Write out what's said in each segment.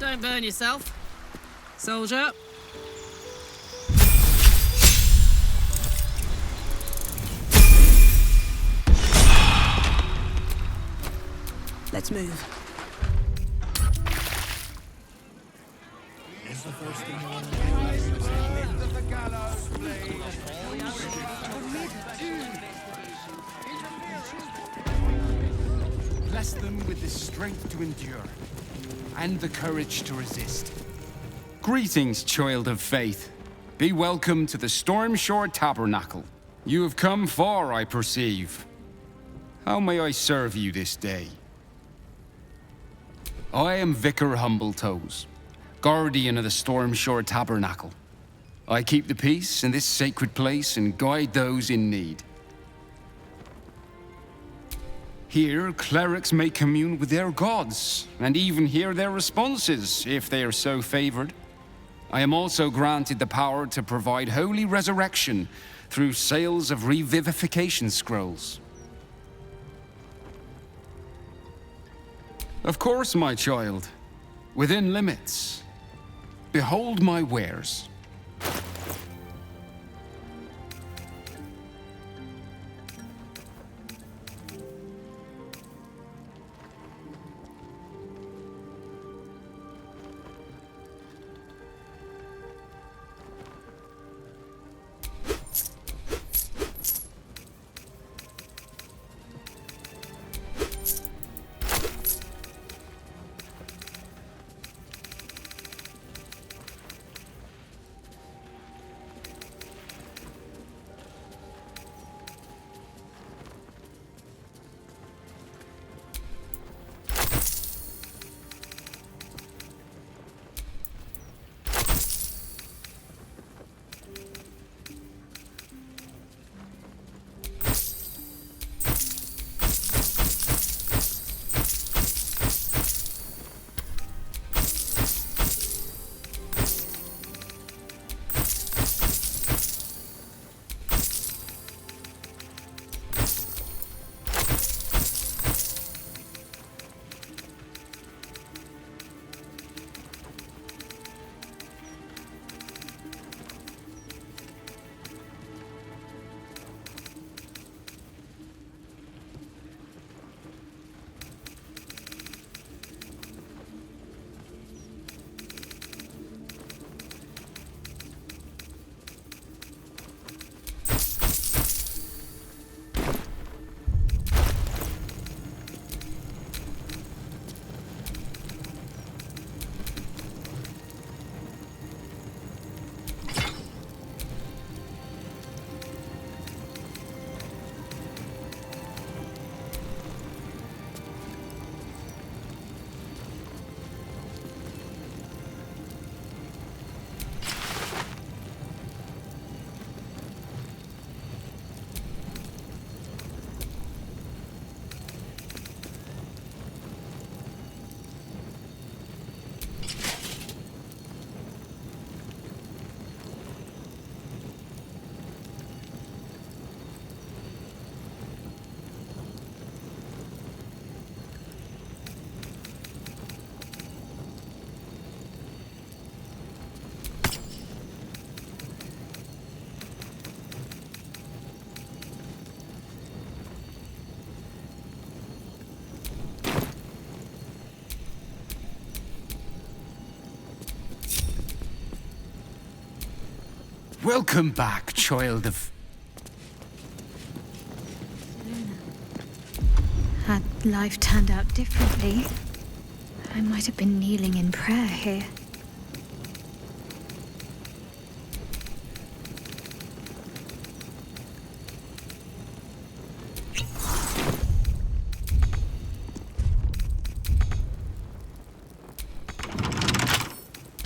Don't burn yourself, soldier. Let's move. Bless them with the strength to endure, and the courage to resist. Greetings, child of faith. Be welcome to the Stormshore Tabernacle. You have come far, I perceive. How may I serve you this day? I am Vicar Humbletoes, guardian of the Stormshore Tabernacle. I keep the peace in this sacred place and guide those in need. Here, clerics may commune with their gods, and even hear their responses, if they are so favored. I am also granted the power to provide holy resurrection through sales of revivification scrolls. Of course, my child, within limits. Behold my wares. Welcome back, child of... Had life turned out differently, I might have been kneeling in prayer here.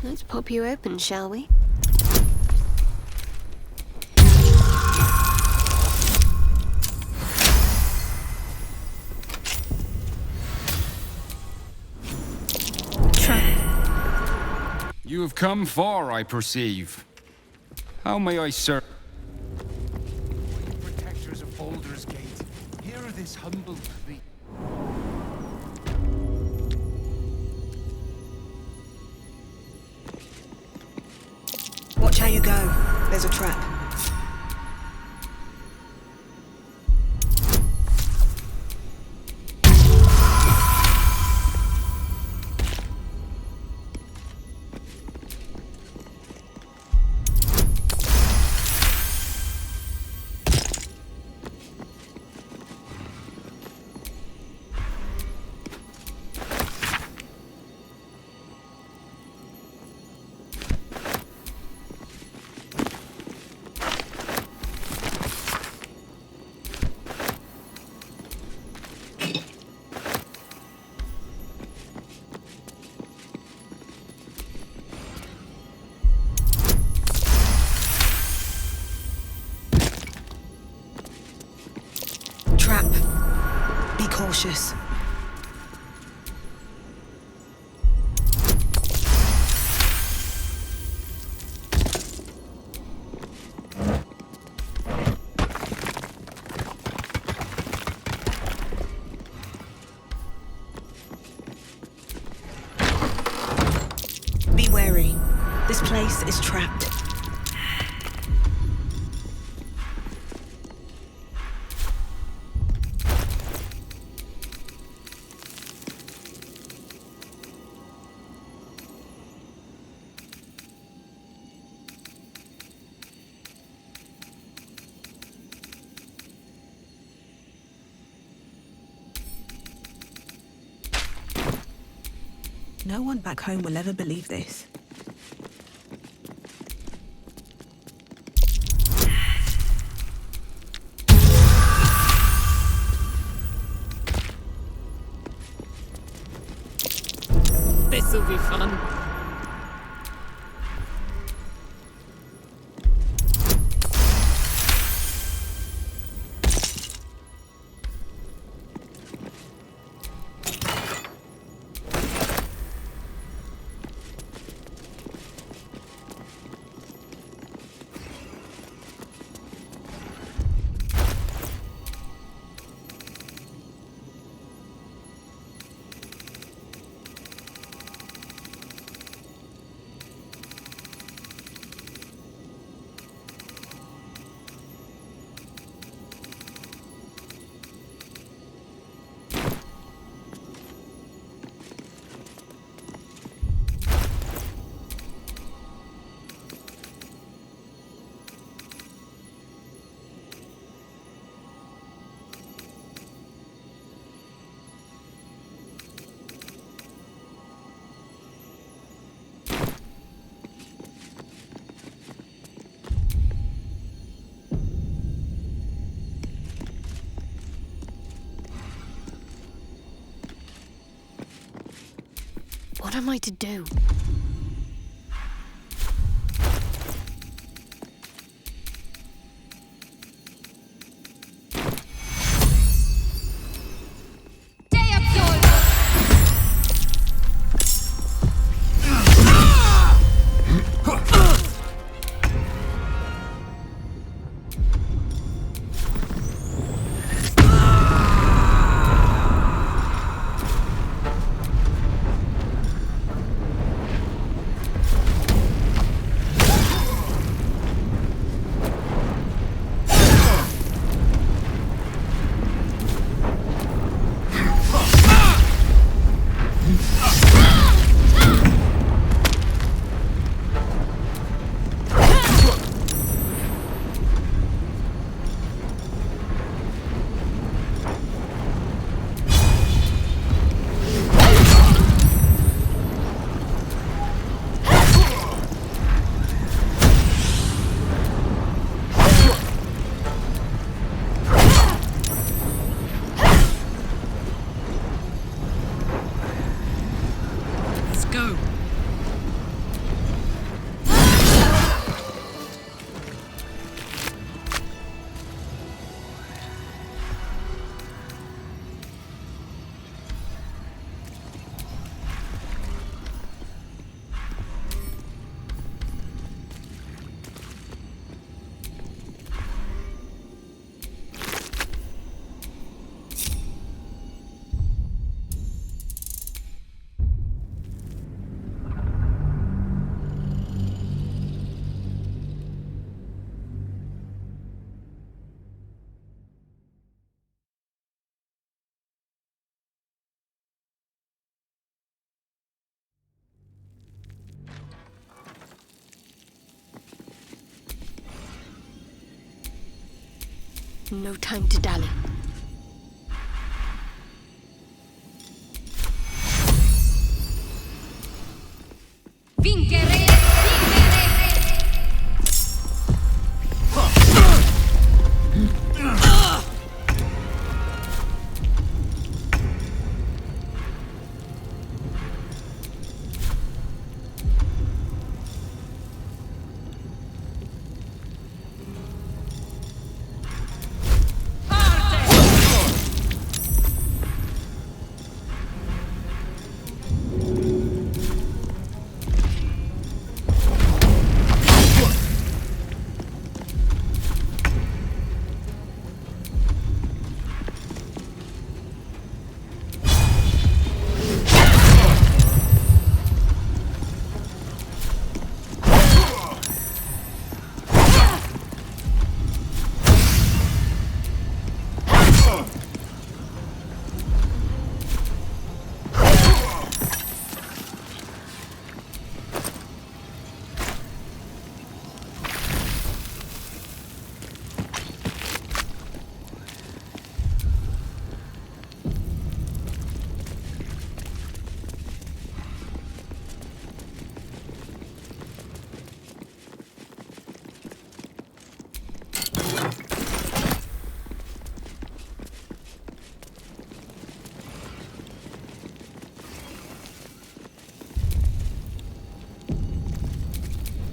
Let's pop you open, shall we? You have come far, I perceive. How may I serve? Protectors of Baldur's Gate, hear this humble plea. There's a trap. Trap. Be cautious. Be wary. This place is trapped. No one back home will ever believe this. This'll be fun. What am I to do? No time to dally.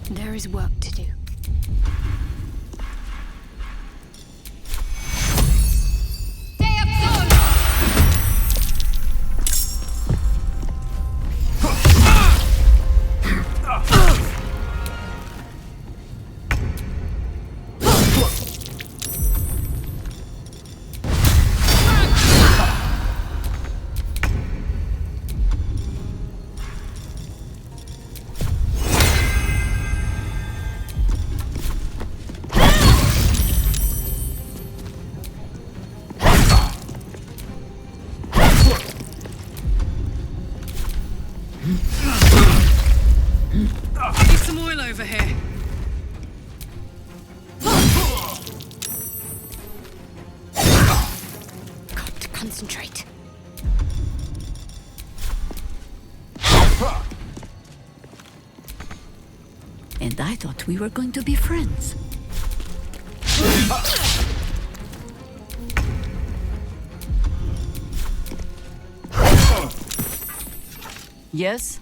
There is work to do. Need some oil over here. Got to concentrate. And I thought we were going to be friends. Yes?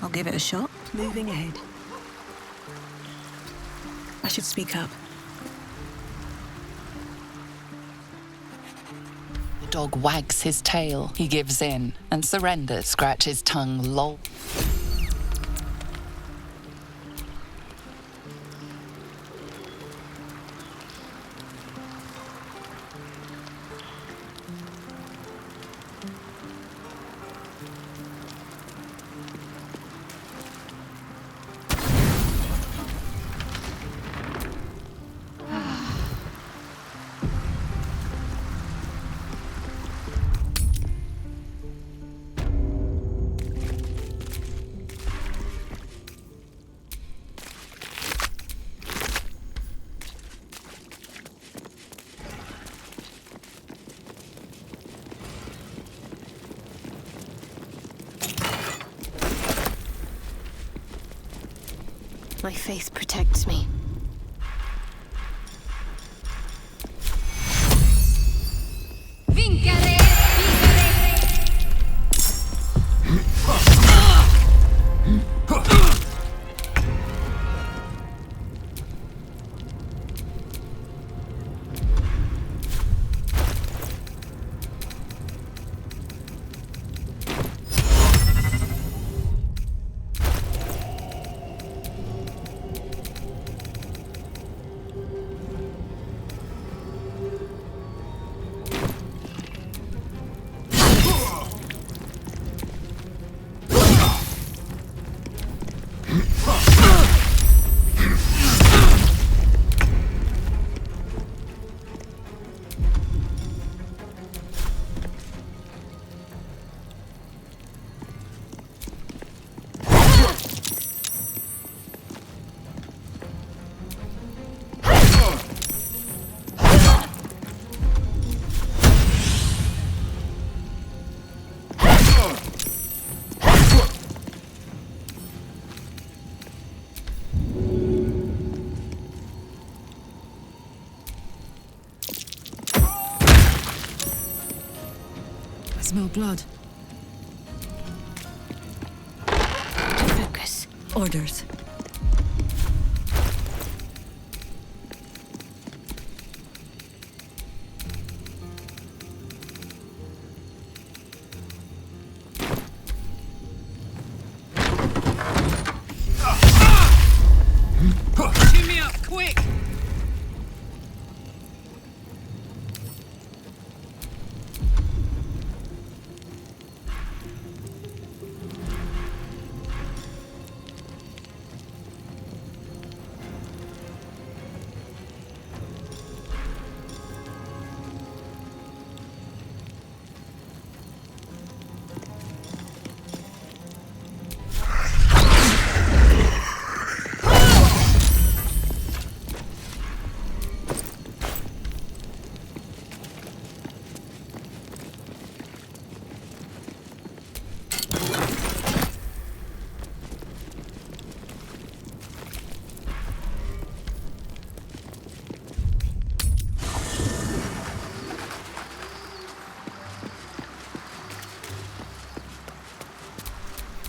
I'll give it a shot. Moving ahead. I should speak up. The dog wags his tail. He gives in and surrenders, scratches tongue, loll. My faith protects me. Vincere! I smell blood. Focus. Orders. Cheer me up, quick!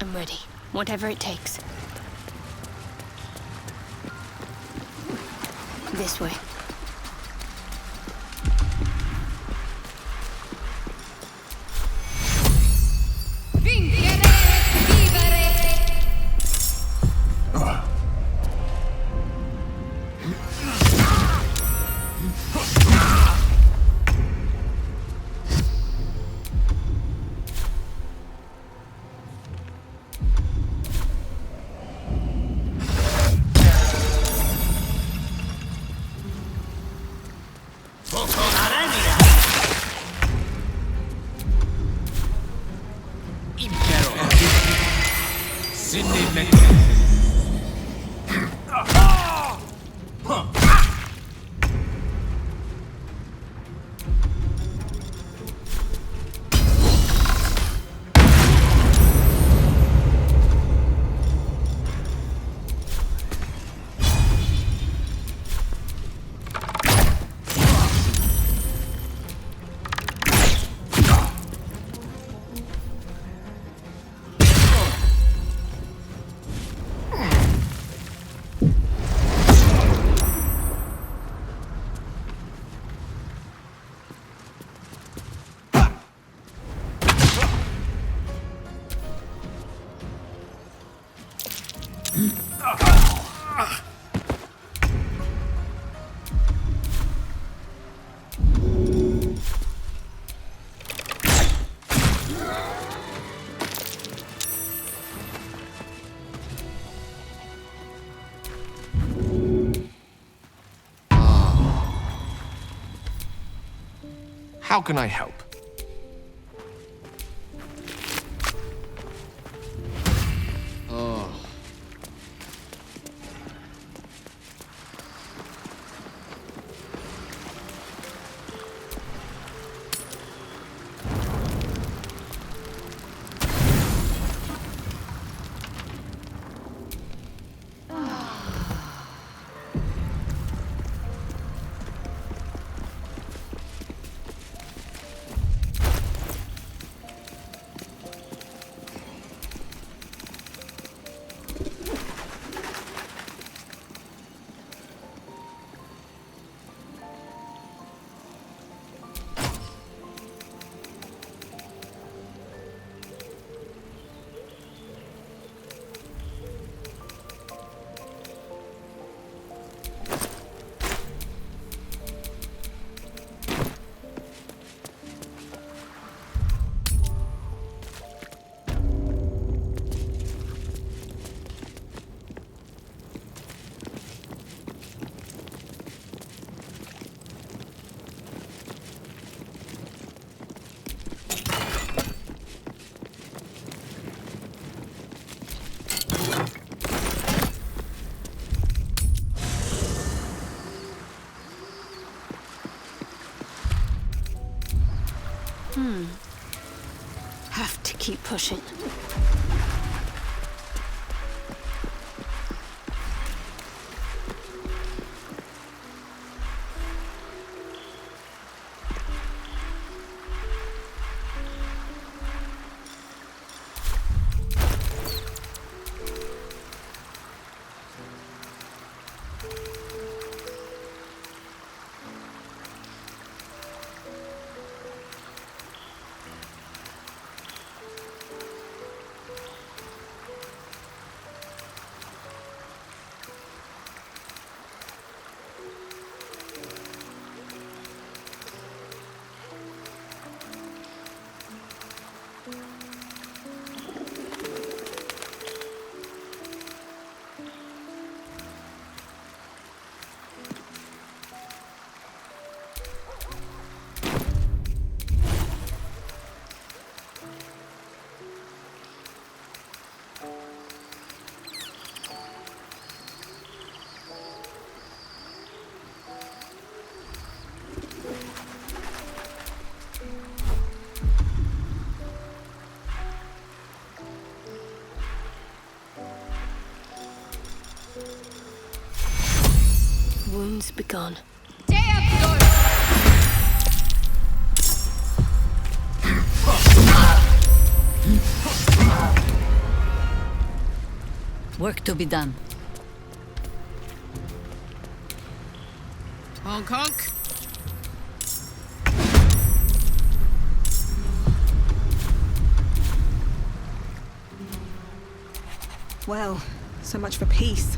I'm ready. Whatever it takes. This way. Vincere! Vivere! How can I help? Have to keep pushing. Wounds begun. Work to be done. Honk honk. Well, so much for peace.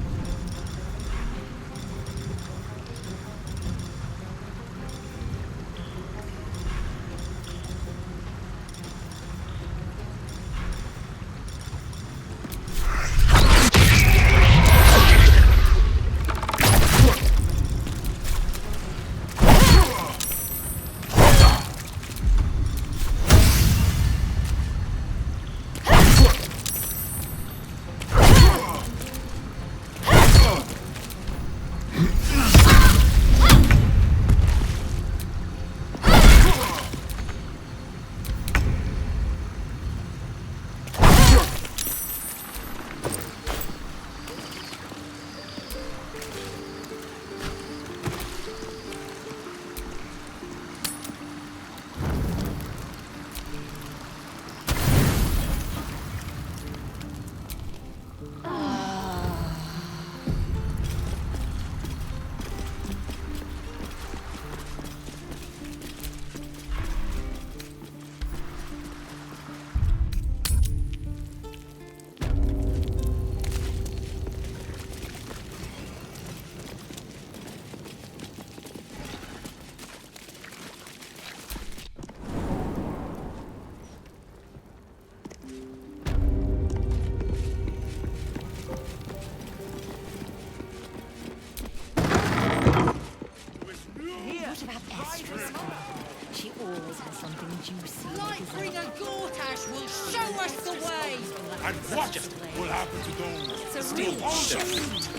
She always has something juicy. Lightbringer Gortash will show us the way. And what will happen to those It's a still reach. want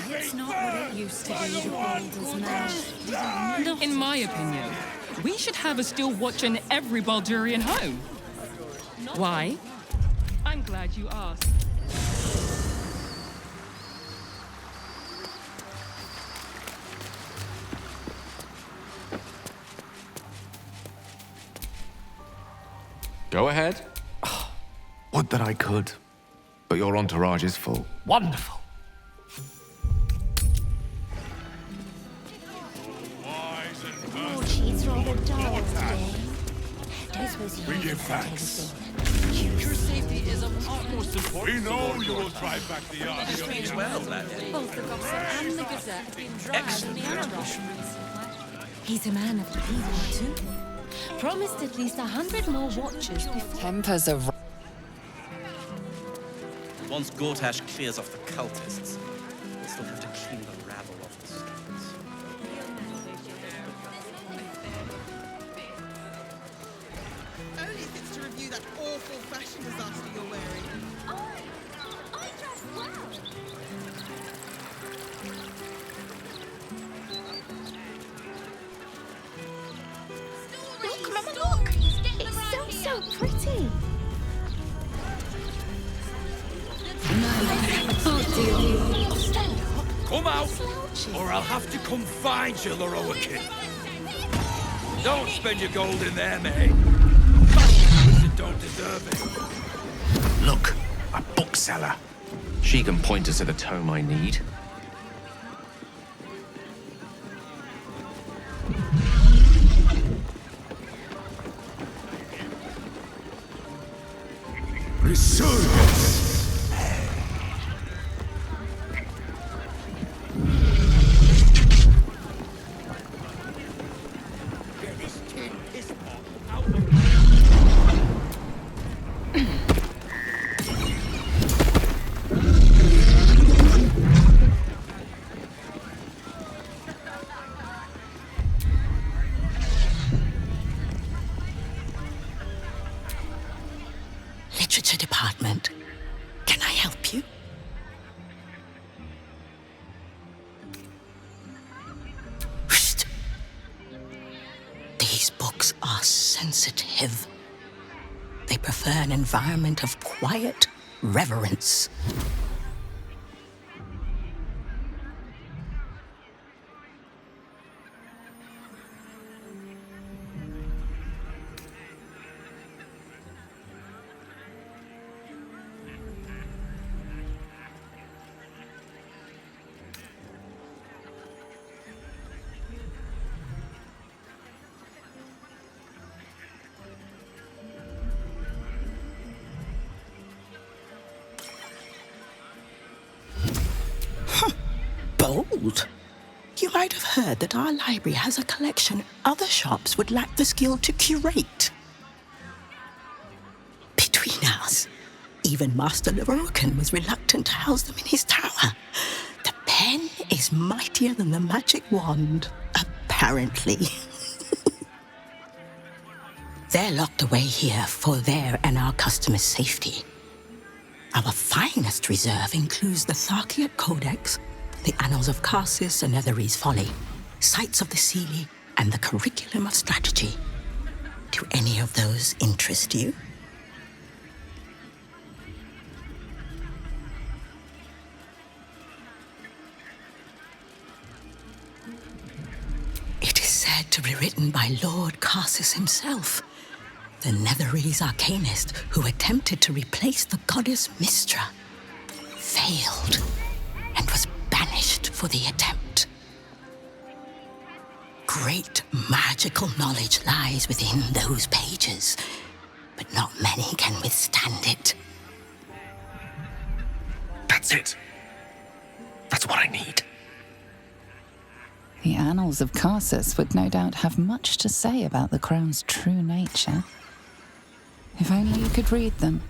It's not what it used to be, the Baldur's man. In my opinion, we should have a still watch in every Baldurian home. Why? I'm glad you asked. Go ahead. Would that I could, but your entourage is full. Wonderful. Oh, she's rather dull today. Don't suppose you We give thanks. Your safety is of utmost importance. We know you will drive back the army of the Well, both the Gossip and the Gazette have been dragged in the underground. He's a man of the people, too. Promised at least 100 more watches before. Tempers are. Once Gortash clears off the cultists, we'll still have to clean the rabble off the streets. Only if it's to review that awful fashion disaster you're wearing. I dress well. Look, How pretty. Come out, or I'll have to come find you, Loroakin. Don't spend your gold in there, mate. Bastards don't deserve it. Look, a bookseller. She can point us to the tome I need. Resurgence! Get this tin piss pot out of Literature department. Can I help you? Whoosh. These books are sensitive. They prefer an environment of quiet reverence. Bold. You might have heard that our library has a collection other shops would lack the skill to curate. Between us, even Master Loroakin was reluctant to house them in his tower. The pen is mightier than the magic wand, apparently. They're locked away here for their and our customers' safety. Our finest reserve includes the Tharkiot Codex, the Annals of Karsus and Ethery's Folly, Sights of the Seelie, and the Curriculum of Strategy. Do any of those interest you? It is said to be written by Lord Karsus himself, the Netherese arcanist who attempted to replace the goddess Mystra, failed, and was banished for the attempt. Great magical knowledge lies within those pages, but not many can withstand it. That's it. That's what I need. The Annals of Karsus would no doubt have much to say about the crown's true nature. If only you could read them.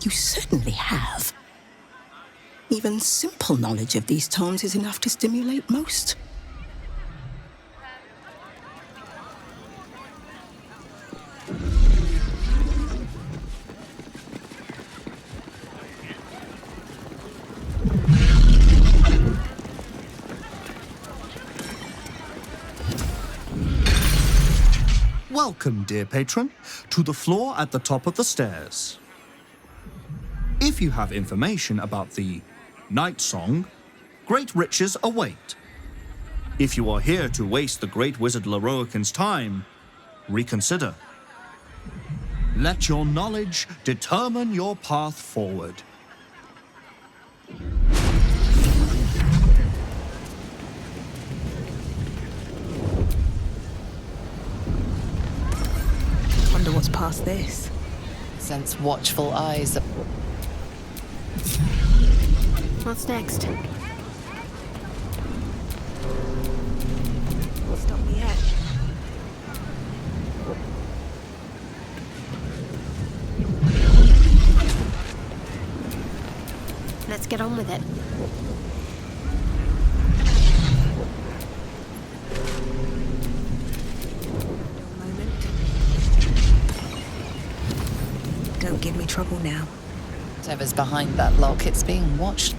You certainly have. Even simple knowledge of these tomes is enough to stimulate most. Welcome, dear patron, to the floor at the top of the stairs. If you have information about the Night Song, great riches await. If you are here to waste the great wizard Loroakin's time, reconsider. Let your knowledge determine your path forward. Wonder what's past this. Sense watchful eyes. What's next? Stop me yet. Let's get on with it. Don't give me trouble now. Whatever's behind that lock, it's being watched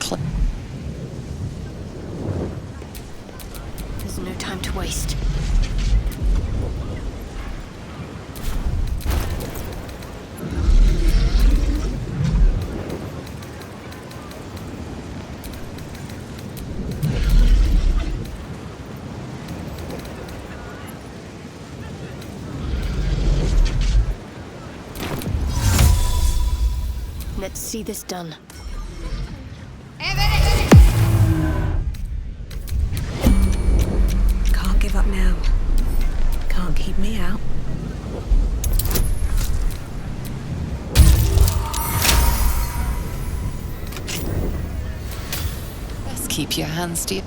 There's no time to waste. see this done. Can't give up now. Can't keep me out. Best keep your hands to you.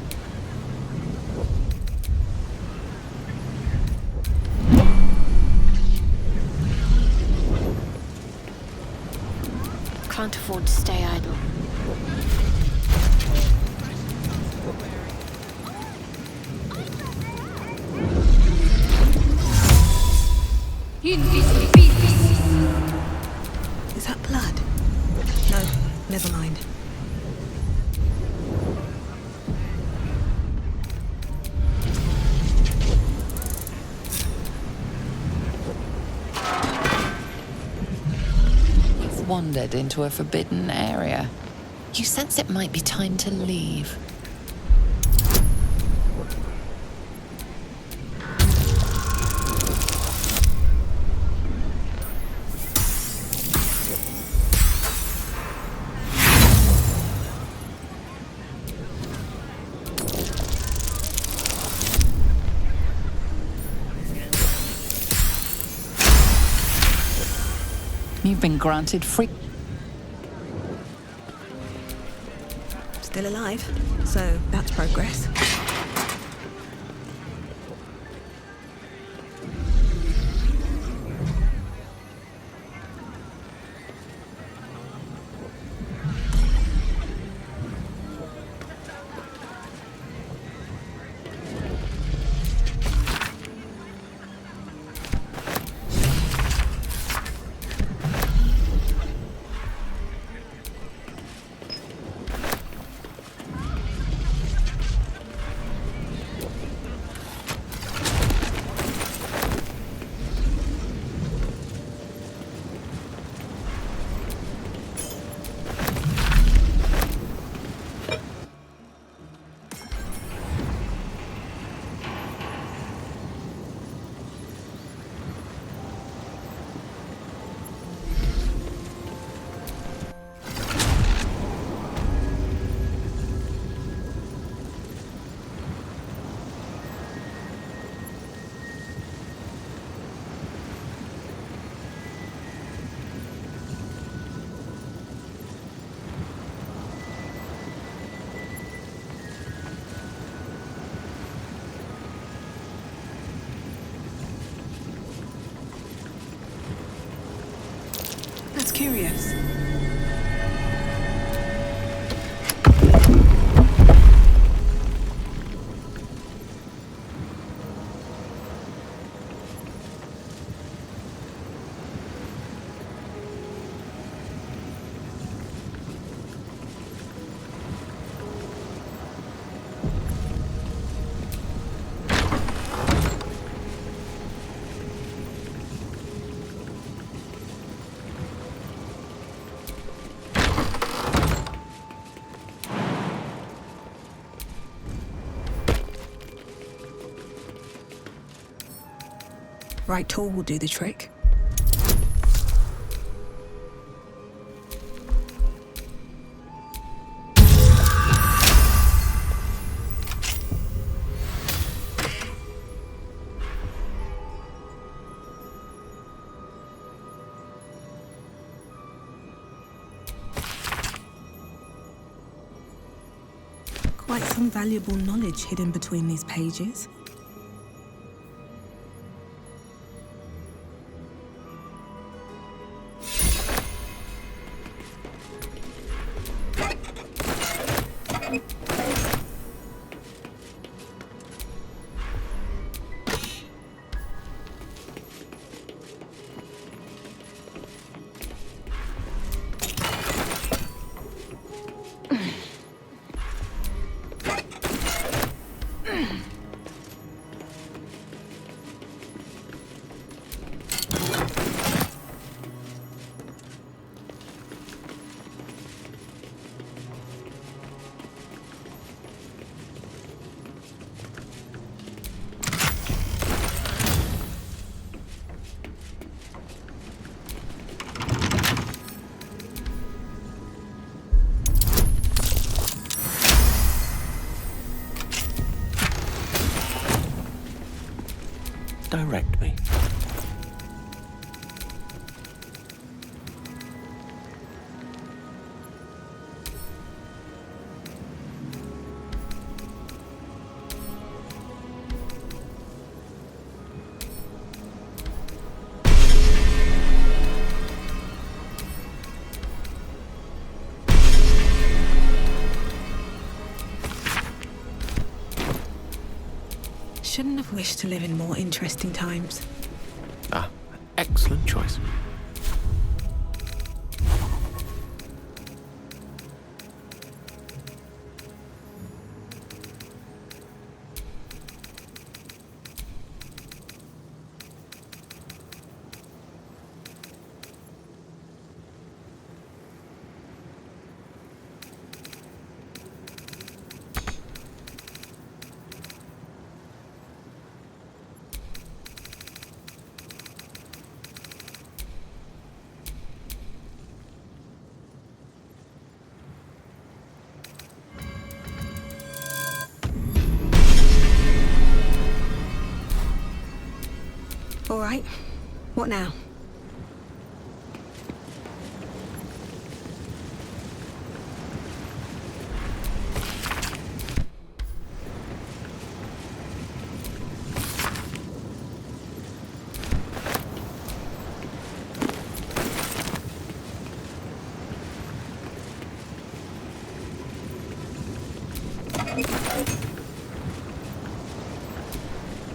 Can't afford to stay idle. Is that blood? No, never mind. You've wandered into a forbidden area. You sense it might be time to leave. You've been granted free. Still alive, so that's progress. That's curious. Right tool will do the trick. Quite some valuable knowledge hidden between these pages. direct me. Shouldn't have wished to live in more interesting times. Ah, excellent choice. All right. What now?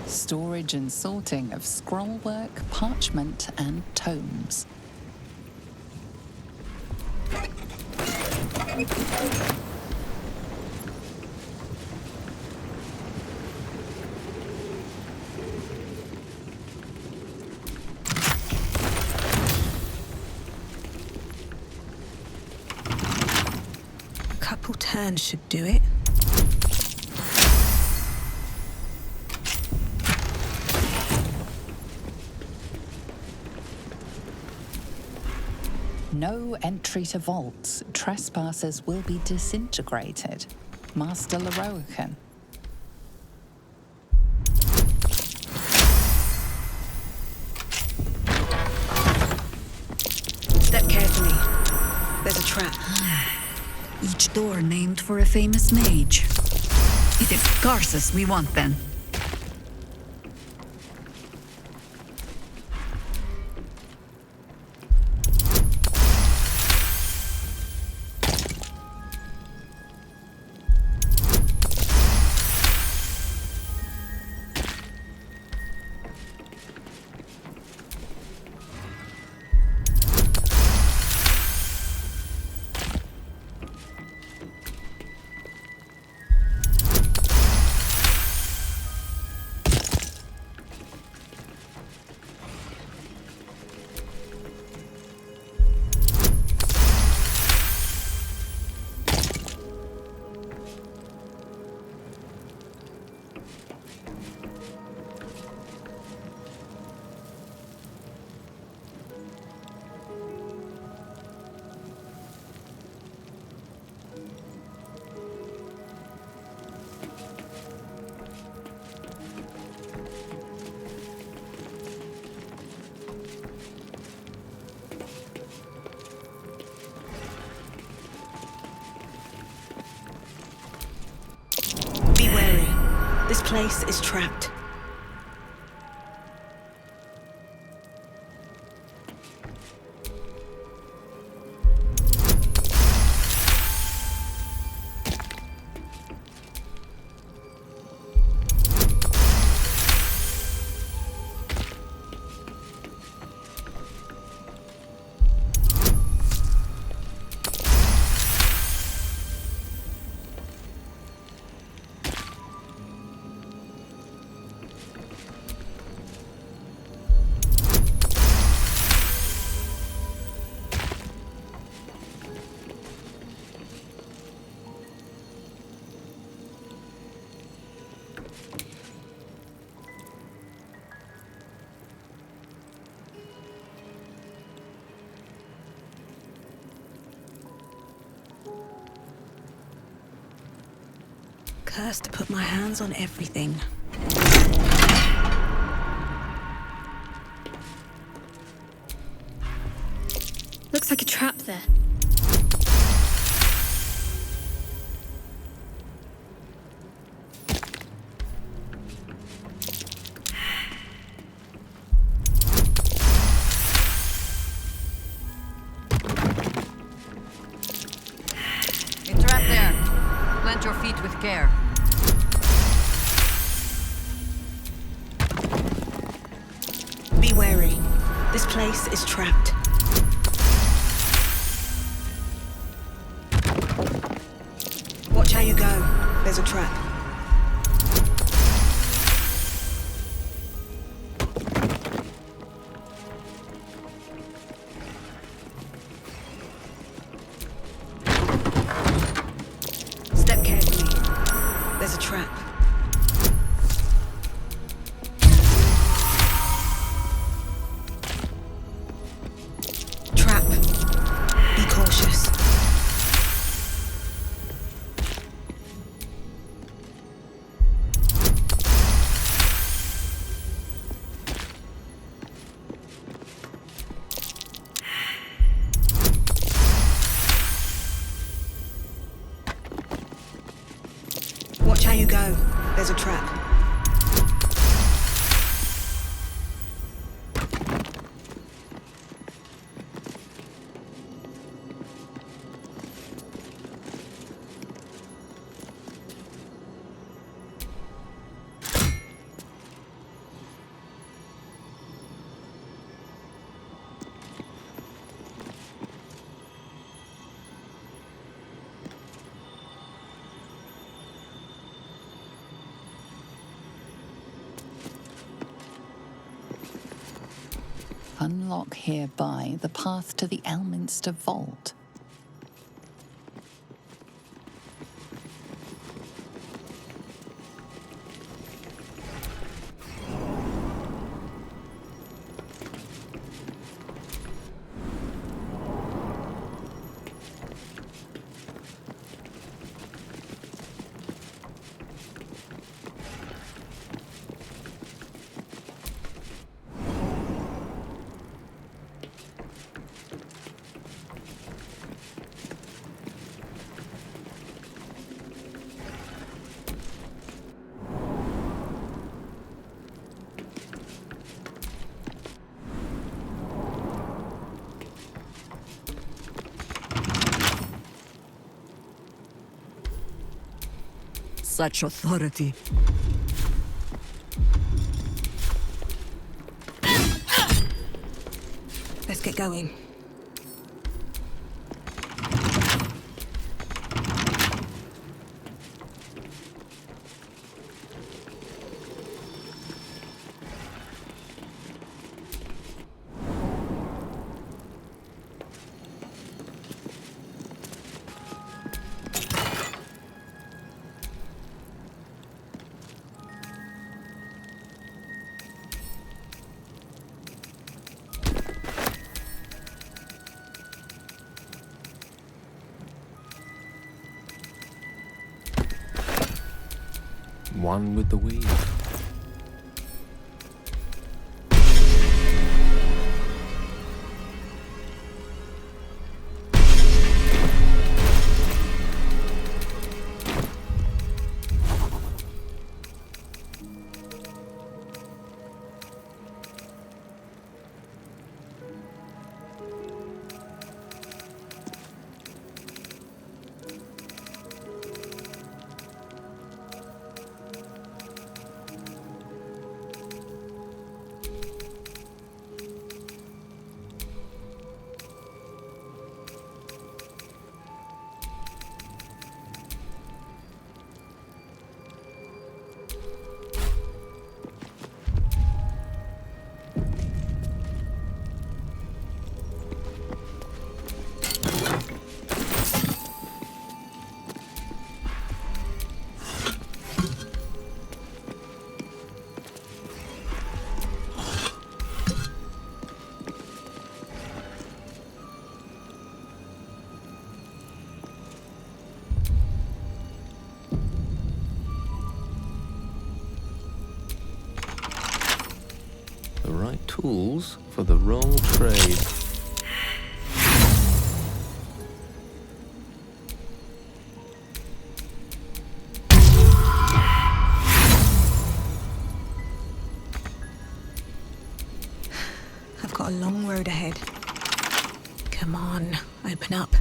Storage and sorting of scrollwork, parchment, and tomes. A couple turns should do it. No entry to vaults. Trespassers will be disintegrated. Master Leroican. Step carefully. There's a trap. Each door named for a famous mage. It is Garces we want then. This place is trapped. Cursed to put my hands on everything. Proceed with care. Be wary. This place is trapped. Watch how you go. There's a trap. Step carefully. There's a trap. Trap. Be cautious. Watch how you go. There's a trap. Unlock hereby the path to the Elminster Vault. Such authority. Let's get going. One with the weed. The right tools for the wrong trade. I've got a long road ahead. Come on, open up.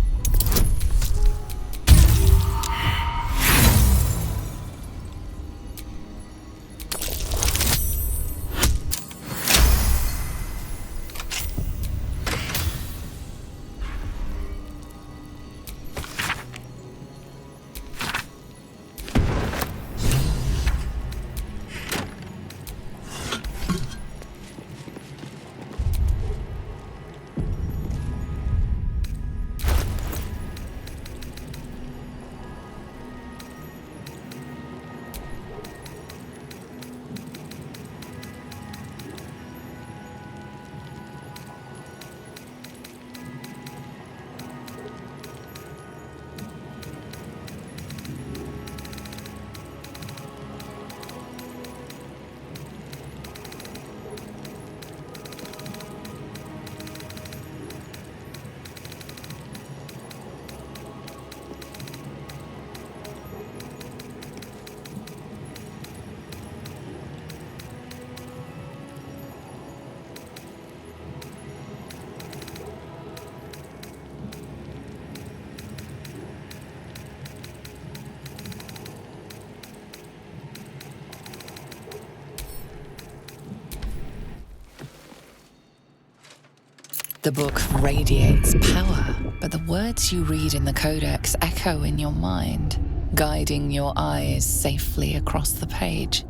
The book radiates power, but the words you read in the codex echo in your mind, guiding your eyes safely across the page.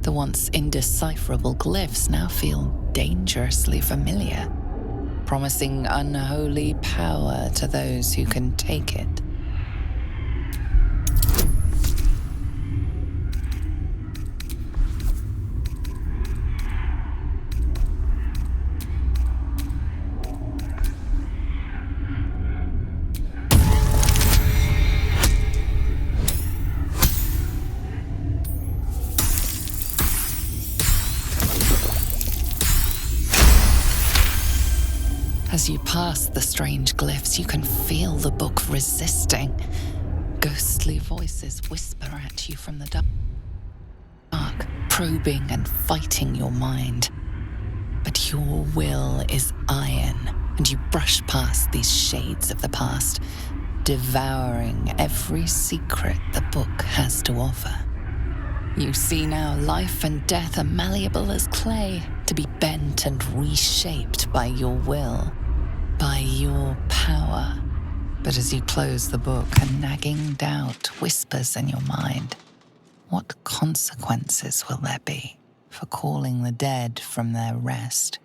The once indecipherable glyphs now feel dangerously familiar, promising unholy power to those who can take it. As you pass the strange glyphs, you can feel the book resisting. Ghostly voices whisper at you from the dark, probing and fighting your mind. But your will is iron, and you brush past these shades of the past, devouring every secret the book has to offer. You see now life and death are malleable as clay, to be bent and reshaped by your will, by your power. But as you close the book, a nagging doubt whispers in your mind. What consequences will there be for calling the dead from their rest?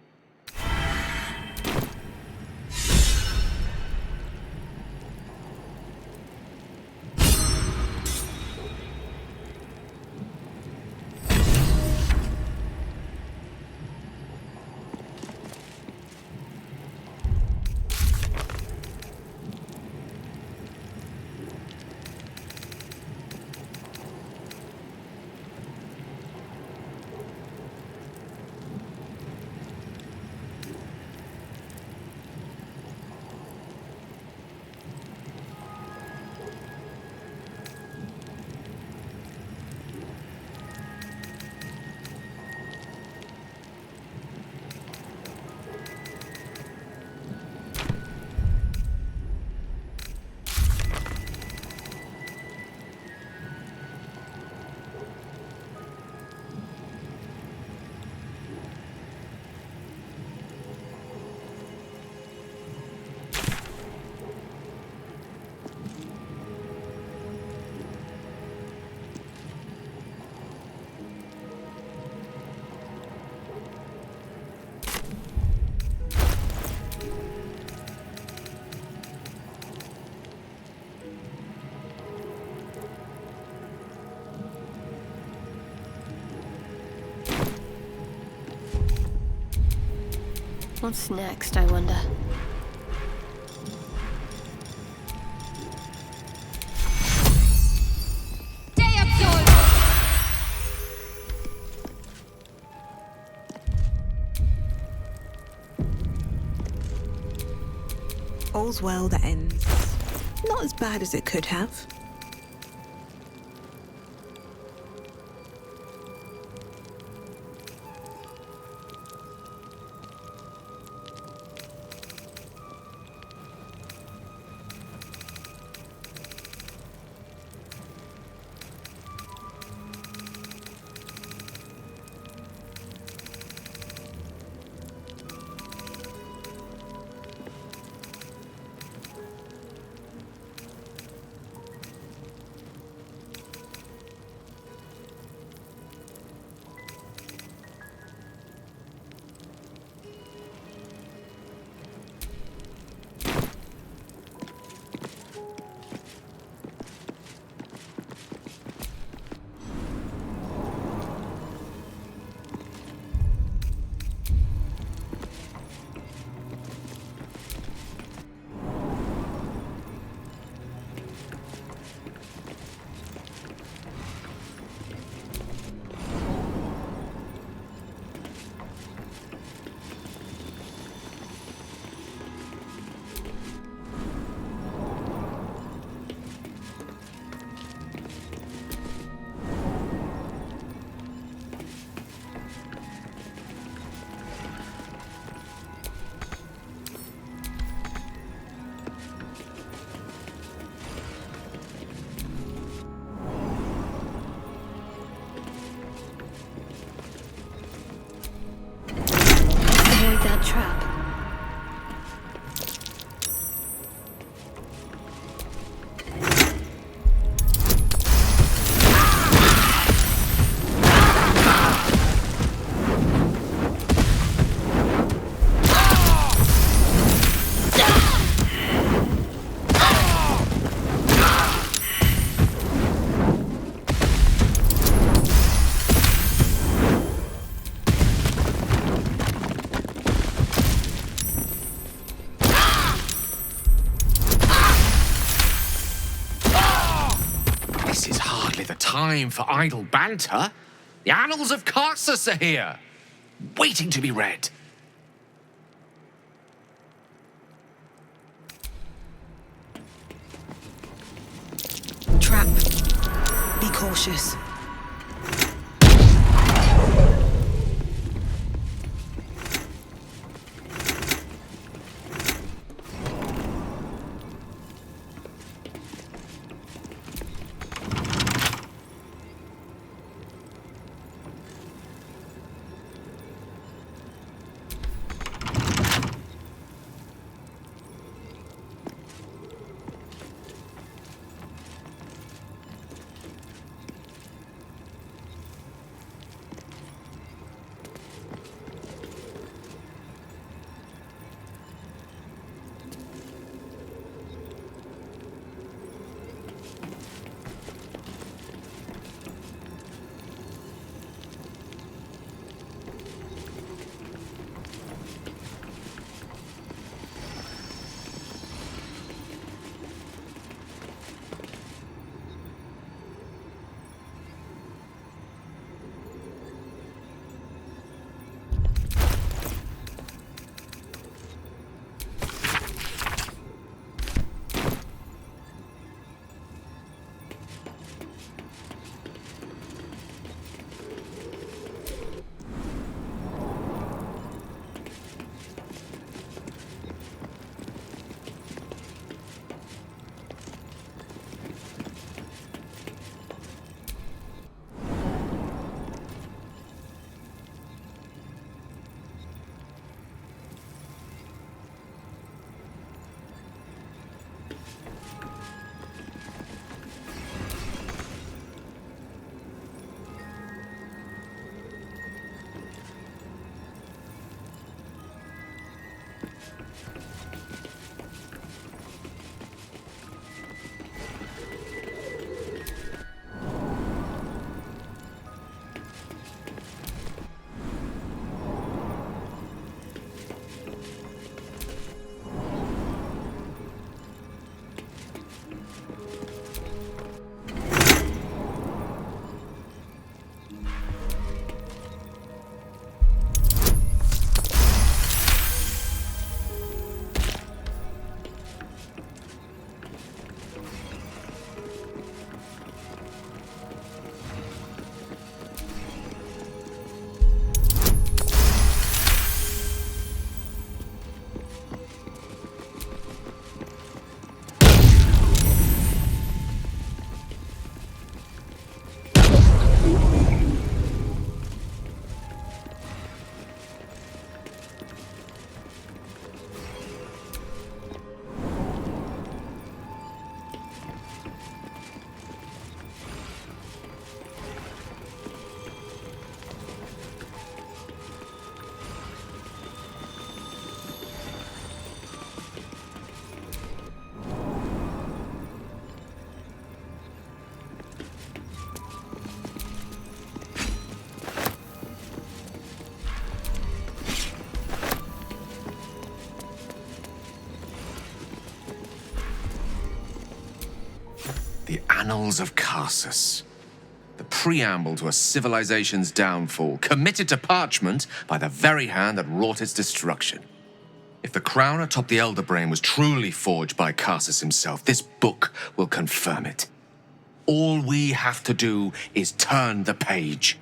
What's next, I wonder? All's well that ends. Not as bad as it could have. This is hardly the time for idle banter. The annals of Carsus are here, waiting to be read. Trap. Be cautious. The Annals of Carsus. The preamble to a civilization's downfall, committed to parchment by the very hand that wrought its destruction. If the crown atop the Elder Brain was truly forged by Carsus himself, this book will confirm it. All we have to do is turn the page.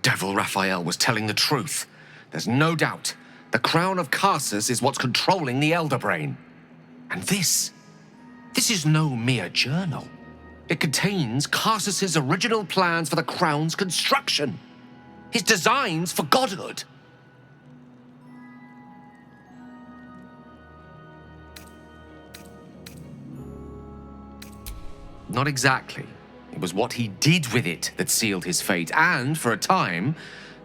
Devil Raphael was telling the truth. There's no doubt. The crown of Carsus is what's controlling the Elder Brain. And this is no mere journal. It contains Carsus's original plans for the crown's construction. His designs for godhood. Not exactly. It was what he did with it that sealed his fate, and, for a time,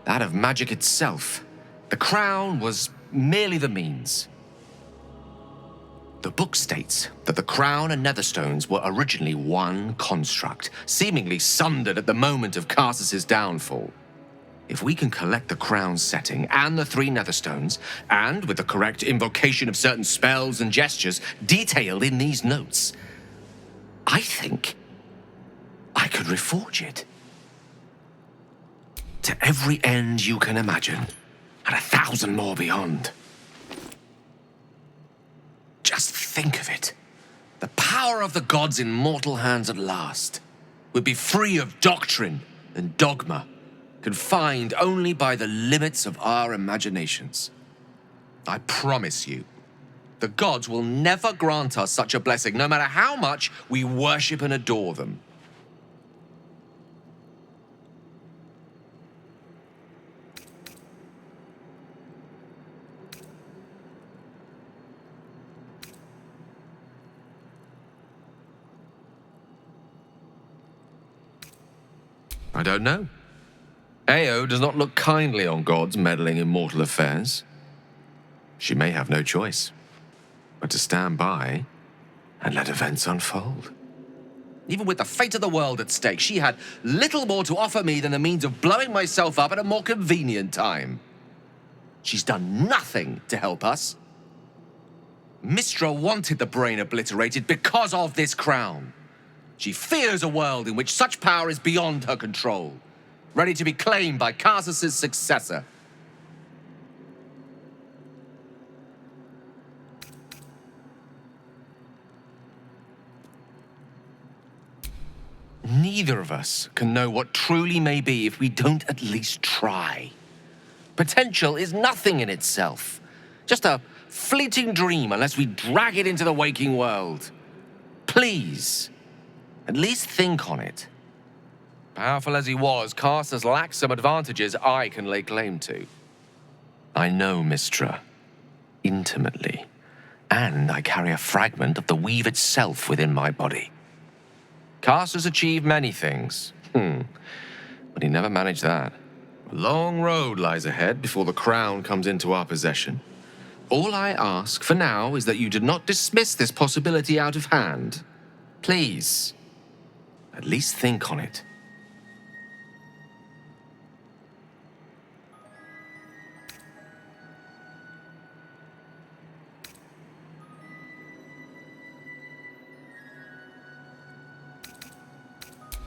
that of magic itself. The crown was merely the means. The book states that the crown and netherstones were originally one construct, seemingly sundered at the moment of Karsus's downfall. If we can collect the crown's setting and the 3 netherstones, and with the correct invocation of certain spells and gestures detailed in these notes, I think I could reforge it. To every end you can imagine, and 1,000 more beyond. Just think of it. The power of the gods in mortal hands at last would be free of doctrine and dogma, confined only by the limits of our imaginations. I promise you, the gods will never grant us such a blessing, no matter how much we worship and adore them. I don't know. Ao does not look kindly on gods meddling in mortal affairs. She may have no choice but to stand by and let events unfold. Even with the fate of the world at stake, she had little more to offer me than the means of blowing myself up at a more convenient time. She's done nothing to help us. Mistra wanted the brain obliterated because of this crown. She fears a world in which such power is beyond her control, ready to be claimed by Karsus's successor. Neither of us can know what truly may be if we don't at least try. Potential is nothing in itself, just a fleeting dream unless we drag it into the waking world. Please, at least think on it. Powerful as he was, Karsus lacks some advantages I can lay claim to. I know Mistra intimately, and I carry a fragment of the weave itself within my body. Karsus achieved many things, but he never managed that. A long road lies ahead before the crown comes into our possession. All I ask for now is that you do not dismiss this possibility out of hand. Please, at least think on it.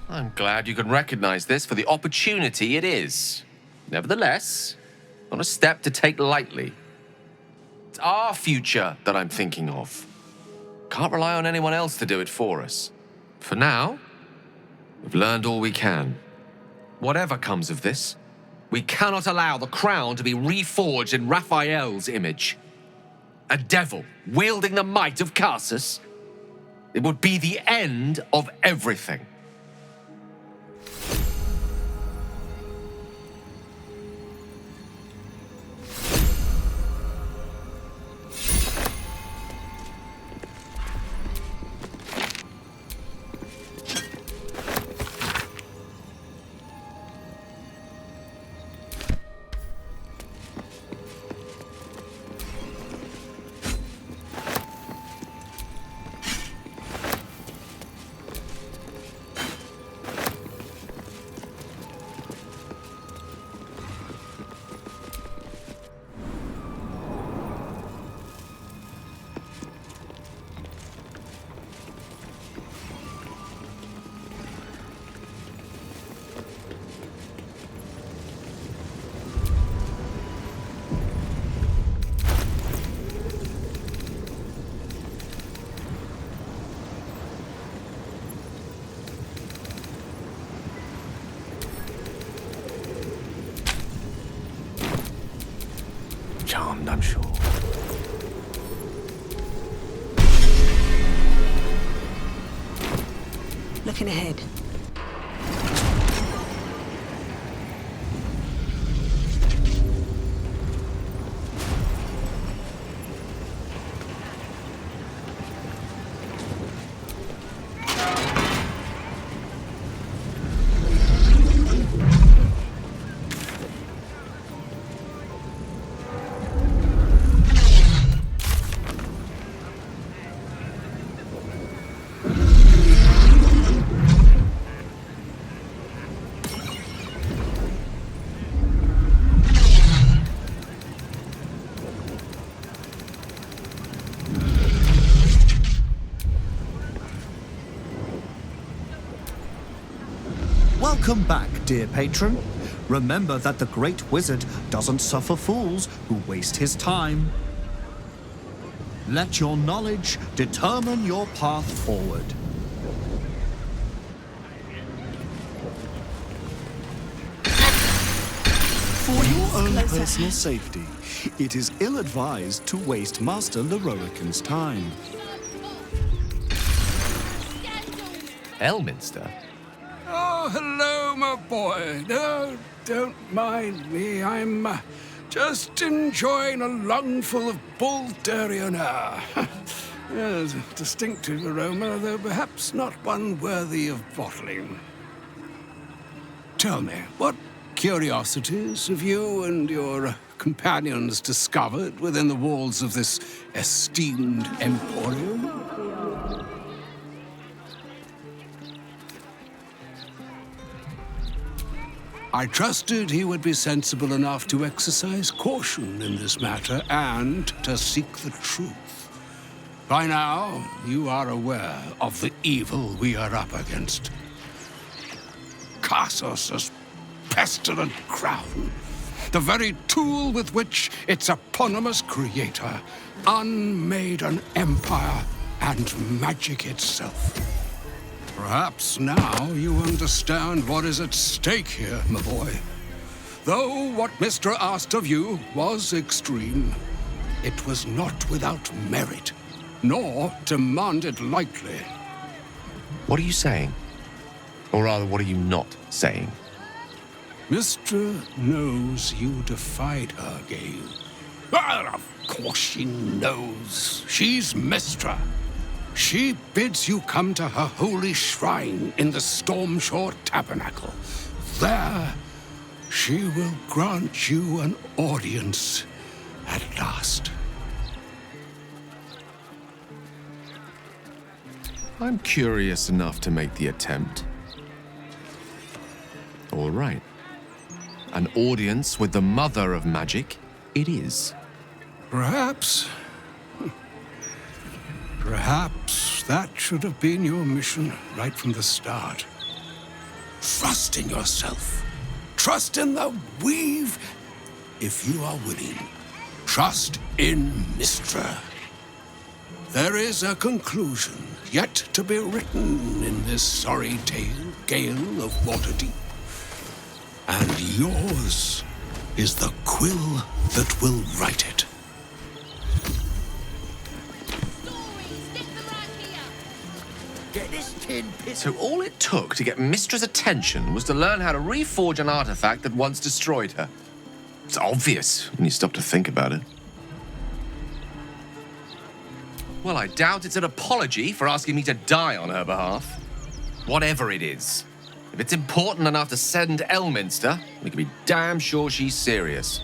I'm glad you can recognize this for the opportunity it is. Nevertheless, not a step to take lightly. It's our future that I'm thinking of. Can't rely on anyone else to do it for us. For now, we've learned all we can. Whatever comes of this, we cannot allow the crown to be reforged in Raphael's image. A devil wielding the might of Karsus. It would be the end of everything. Charmed, I'm sure. Looking ahead. Welcome back, dear patron. Remember that the great wizard doesn't suffer fools who waste his time. Let your knowledge determine your path forward. For your own personal safety, it is ill-advised to waste Master Larian's time. Elminster? Oh, hello, my boy. No, don't mind me. I'm just enjoying a lungful of Baldurian air. Yes, a distinctive aroma, though perhaps not one worthy of bottling. Tell me, what curiosities have you and your companions discovered within the walls of this esteemed emporium? I trusted he would be sensible enough to exercise caution in this matter and to seek the truth. By now, you are aware of the evil we are up against. Karsus' pestilent crown, the very tool with which its eponymous creator unmade an empire and magic itself. Perhaps now you understand what is at stake here, my boy. Though what Mystra asked of you was extreme, it was not without merit, nor demanded lightly. What are you saying? Or rather, what are you not saying? Mystra knows you defied her, Gale. Well, of course she knows. She's Mystra. She bids you come to her holy shrine in the Stormshore Tabernacle. There, she will grant you an audience at last. I'm curious enough to make the attempt. All right. An audience with the mother of magic it is. Perhaps that should have been your mission right from the start. Trust in yourself. Trust in the weave, if you are willing. Trust in Mystra. There is a conclusion yet to be written in this sorry tale, Gale of Waterdeep. And yours is the quill that will write it. So all it took to get Mystra's attention was to learn how to reforge an artifact that once destroyed her. It's obvious when you stop to think about it. Well, I doubt it's an apology for asking me to die on her behalf. Whatever it is. If it's important enough to send Elminster, we can be damn sure she's serious.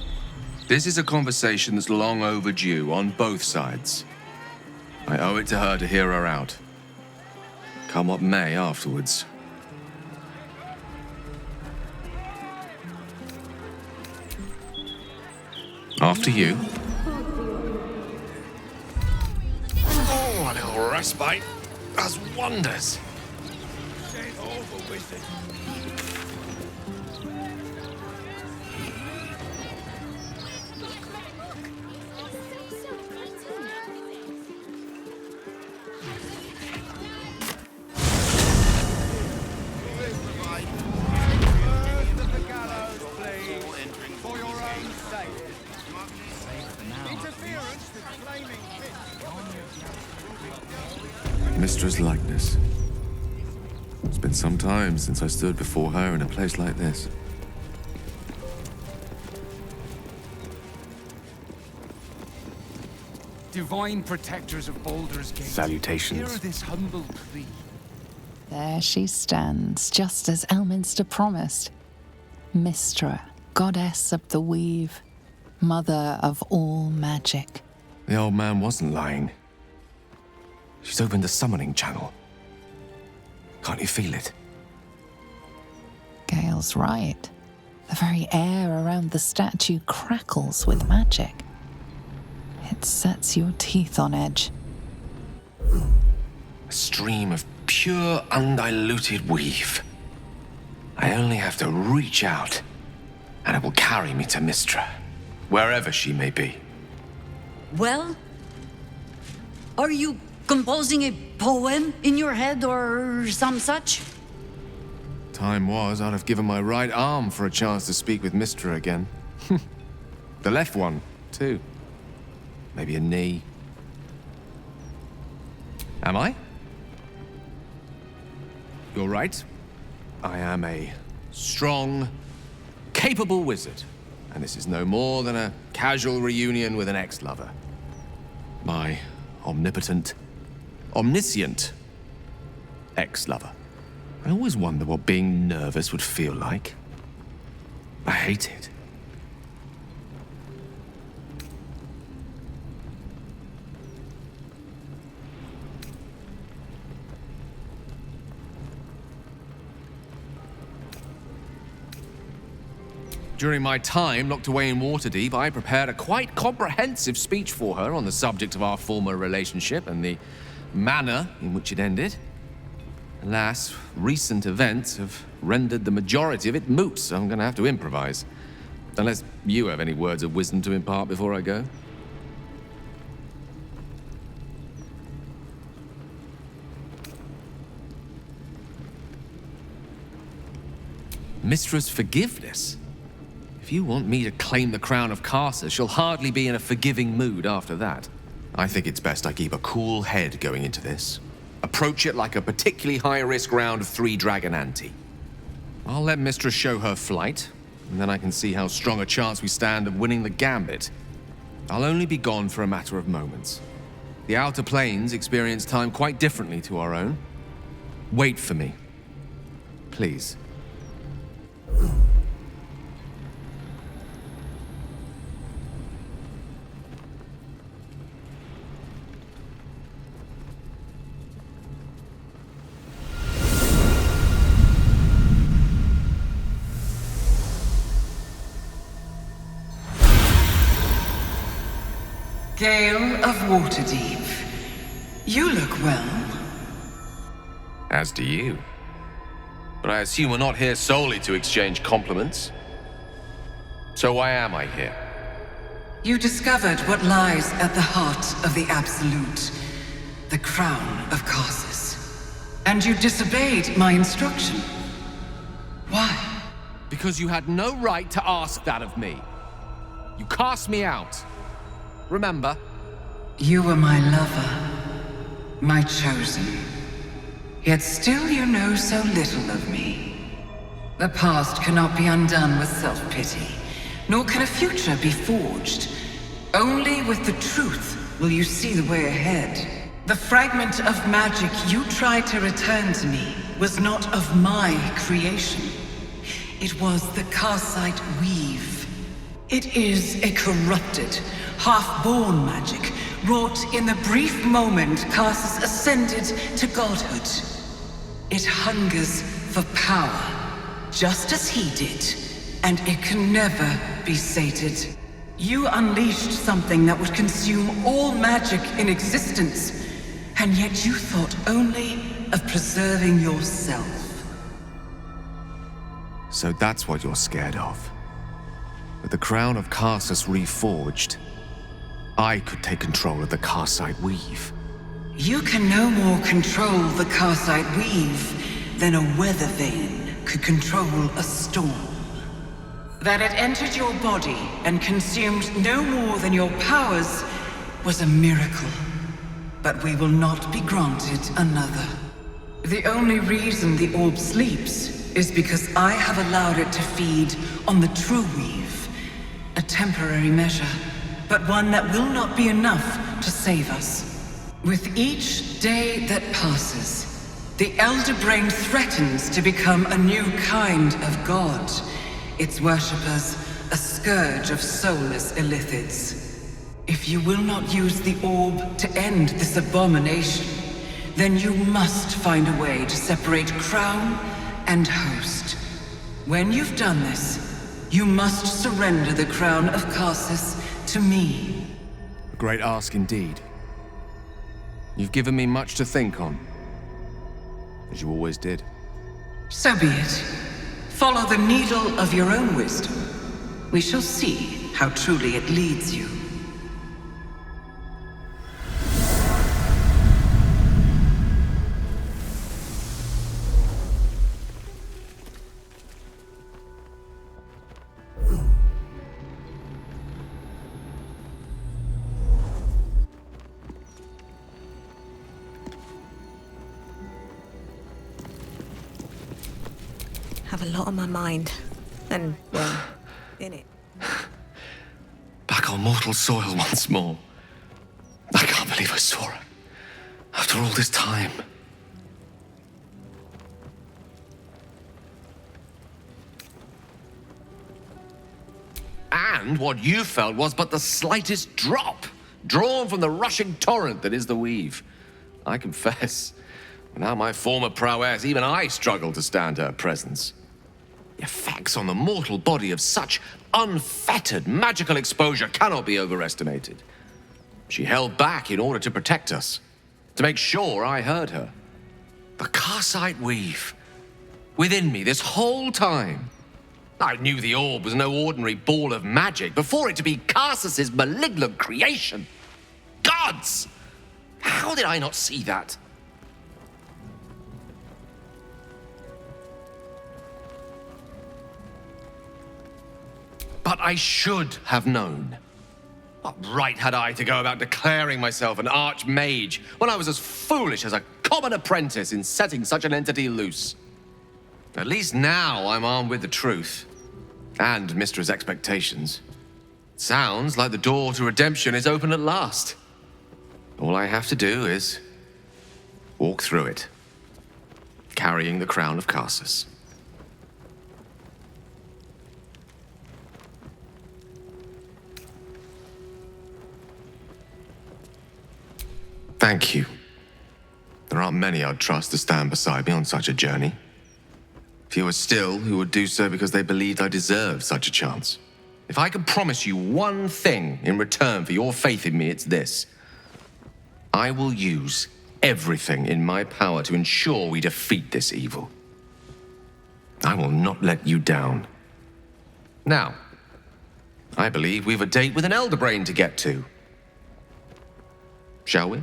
This is a conversation that's long overdue on both sides. I owe it to her to hear her out. Come what may afterwards. After you. Oh, a little respite does wonders. Get over with it. Mystra's likeness. It's been some time since I stood before her in a place like this. Divine protectors of Baldur's Gate. Salutations. Hear this humble plea. There she stands, just as Elminster promised. Mystra, goddess of the weave, mother of all magic. The old man wasn't lying. She's opened the summoning channel. Can't you feel it? Gale's right. The very air around the statue crackles with magic. It sets your teeth on edge. A stream of pure, undiluted weave. I only have to reach out, and it will carry me to Mystra, wherever she may be. Well? Are you composing a poem in your head or some such? Time was, I'd have given my right arm for a chance to speak with Mystra again. The left one, too. Maybe a knee. Am I? You're right. I am a strong, capable wizard. And this is no more than a casual reunion with an ex-lover. My omnipotent, omniscient ex-lover. I always wonder what being nervous would feel like. I hate it. During my time locked away in Waterdeep, I prepared a quite comprehensive speech for her on the subject of our former relationship and the manner in which it ended. Alas, recent events have rendered the majority of it moot, so I'm going to have to improvise. Unless you have any words of wisdom to impart before I go. Mistra's forgiveness? If you want me to claim the crown of Karsus, she'll hardly be in a forgiving mood after that. I think it's best I keep a cool head going into this. Approach it like a particularly high-risk round of 3 Dragon Ante. I'll let Mystra show her flight, and then I can see how strong a chance we stand of winning the gambit. I'll only be gone for a matter of moments. The Outer Planes experience time quite differently to our own. Wait for me. Please. Gale of Waterdeep, you look well. As do you. But I assume we're not here solely to exchange compliments. So why am I here? You discovered what lies at the heart of the Absolute, the crown of Karsus. And you disobeyed my instruction. Why? Because you had no right to ask that of me. You cast me out. Remember? You were my lover, my chosen. Yet still you know so little of me. The past cannot be undone with self-pity, nor can a future be forged. Only with the truth will you see the way ahead. The fragment of magic you tried to return to me was not of my creation. It was the Karsite weave. It is a corrupted, half-born magic, wrought in the brief moment Karsus ascended to godhood. It hungers for power, just as he did, and it can never be sated. You unleashed something that would consume all magic in existence, and yet you thought only of preserving yourself. So that's what you're scared of. With the crown of Karsus reforged, I could take control of the Karsite weave. You can no more control the Karsite weave than a weather vane could control a storm. That it entered your body and consumed no more than your powers was a miracle. But we will not be granted another. The only reason the orb sleeps is because I have allowed it to feed on the true weave. A temporary measure, but one that will not be enough to save us. With each day that passes, the Elder Brain threatens to become a new kind of god. Its worshippers, a scourge of soulless illithids. If you will not use the orb to end this abomination, then you must find a way to separate crown and host. When you've done this, you must surrender the crown of Karsus to me. A great ask indeed. You've given me much to think on, as you always did. So be it. Follow the needle of your own wisdom. We shall see how truly it leads you. Have a lot on my mind. And, well, in it. Back on mortal soil once more. I can't believe I saw her. After all this time. And what you felt was but the slightest drop, drawn from the rushing torrent that is the weave. I confess, without my former prowess, even I struggle to stand her presence. The effects on the mortal body of such unfettered magical exposure cannot be overestimated. She held back in order to protect us, to make sure I heard her. The Karsite weave, within me this whole time. I knew the orb was no ordinary ball of magic before it to be Karsus's malignant creation. Gods! How did I not see that? But I should have known. What right had I to go about declaring myself an archmage when I was as foolish as a common apprentice in setting such an entity loose? At least now I'm armed with the truth. And Mistra's expectations. Sounds like the door to redemption is open at last. All I have to do is walk through it, carrying the crown of Karsus. Thank you. There aren't many I'd trust to stand beside me on such a journey. Fewer still who would do so because they believed I deserved such a chance. If I could promise you one thing in return for your faith in me, it's this. I will use everything in my power to ensure we defeat this evil. I will not let you down. Now, I believe we've a date with an elder brain to get to. Shall we?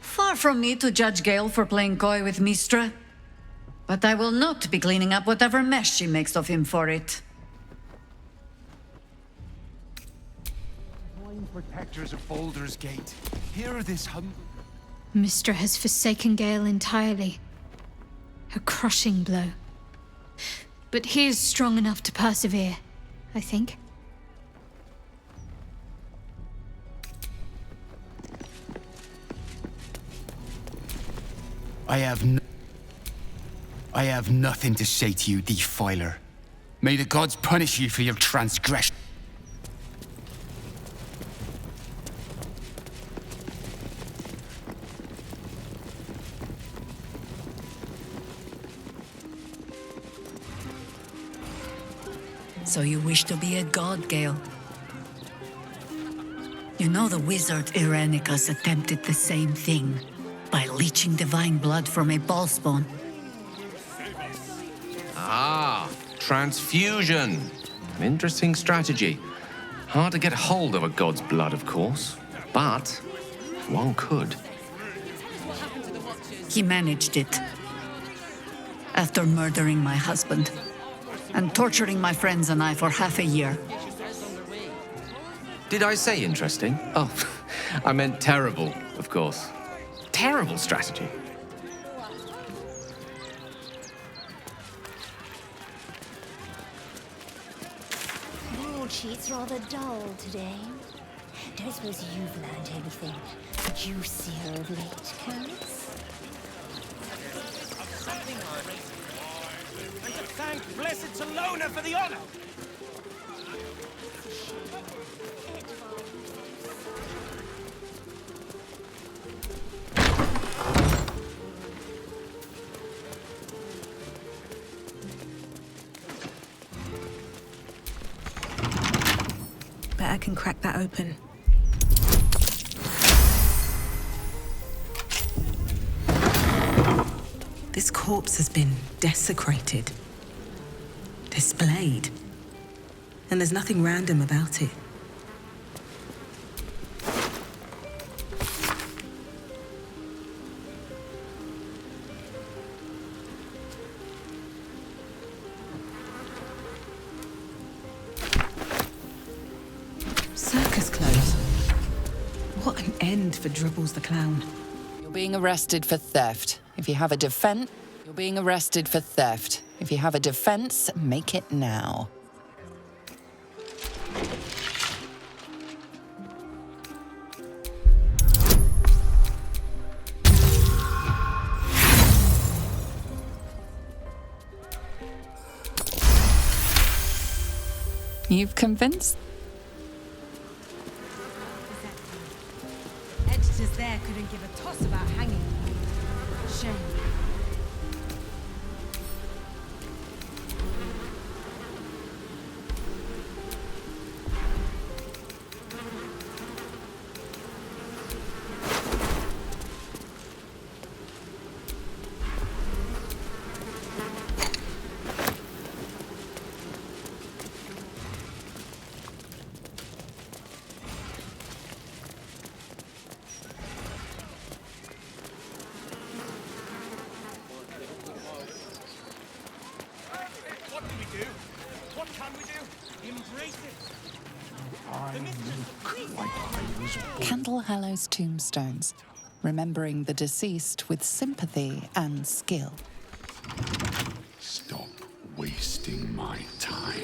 Far from me to judge Gale for playing coy with Mistra, but I will not be cleaning up whatever mess she makes of him for it. Protectors of Baldur's Gate, hear this humble. Mistra has forsaken Gale entirely. A crushing blow. But he is strong enough to persevere, I think. I have nothing to say to you, defiler. May the gods punish you for your transgression. So you wish to be a god, Gale? You know the wizard Irenicus attempted the same thing by leeching divine blood from a ballspawn. Ah, transfusion. An interesting strategy. Hard to get hold of a god's blood, of course, but one could. He managed it. After murdering my husband and torturing my friends and I for half a year. Did I say interesting? Oh, I meant terrible, of course. Terrible strategy. Broadsheet's rather dull today. Don't suppose you've learned anything juicier of late, Clarence? And to thank blessed Salona for the honor. Bet I can crack that open. This corpse has been desecrated, displayed, and there's nothing random about it. Circus clothes. What an end for Dribbles the Clown. You're being arrested for theft. If you have a defense, you're being arrested for theft. If you have a defense, make it now. You've convinced? Editors there couldn't give a toss about hanging. Shame. Candle Hallow's tombstones, remembering the deceased with sympathy and skill. Stop wasting my time.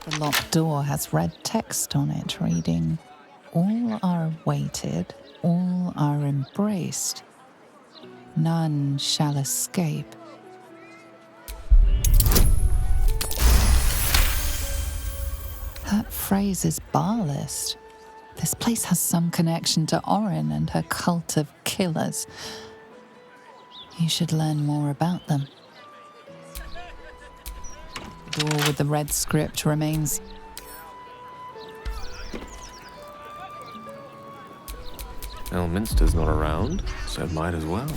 The locked door has red text on it reading, "All are awaited, all are embraced. None shall escape." That phrase is bar list. This place has some connection to Orin and her cult of killers. You should learn more about them. The door with the red script remains. Elminster's not around, so might as well.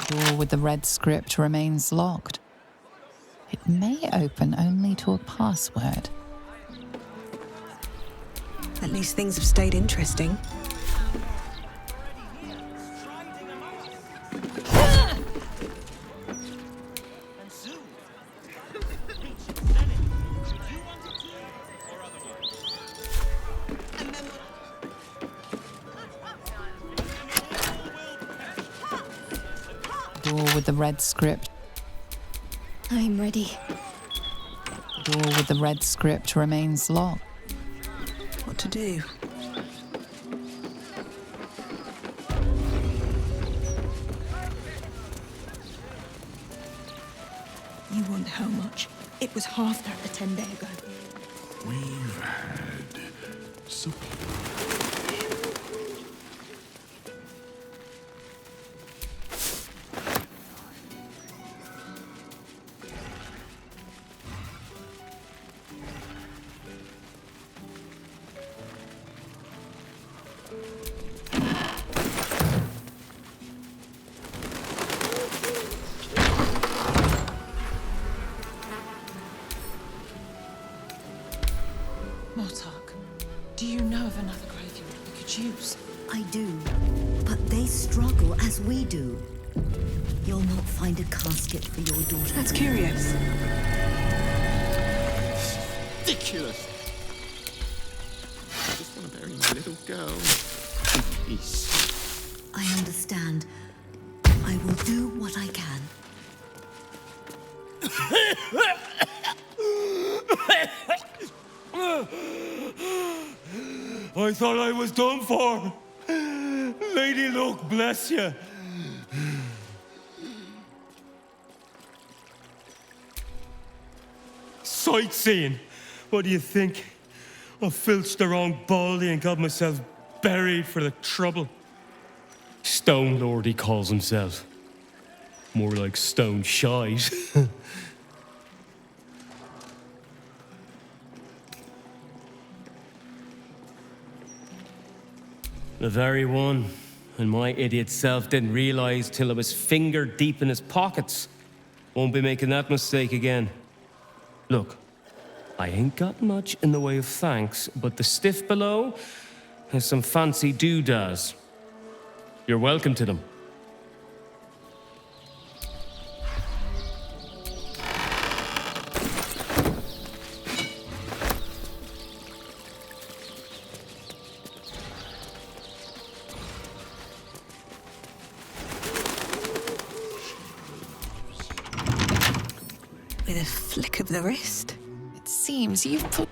The door with the red script remains locked. It may open only to a password. At least things have stayed interesting. Door with the red script. I'm ready. The door with the red script remains locked. What to do? You want how much? It was half that a 10 day ago. We've had supply. They struggle as we do. You'll not find a casket for your daughter. That's curious. Ridiculous. I just want to bury my little girl in peace. I understand. I will do what I can. I thought I was done for. Lady Luck, bless you. Sightseeing. What do you think? I filched the wrong baldy and got myself buried for the trouble. Stone Lord, he calls himself. More like stone shite. The very one. And my idiot self didn't realize till I was finger deep in his pockets. Won't be making that mistake again. Look, I ain't got much in the way of thanks, but the stiff below has some fancy doodads. You're welcome to them. With a flick of the wrist. It seems you've put...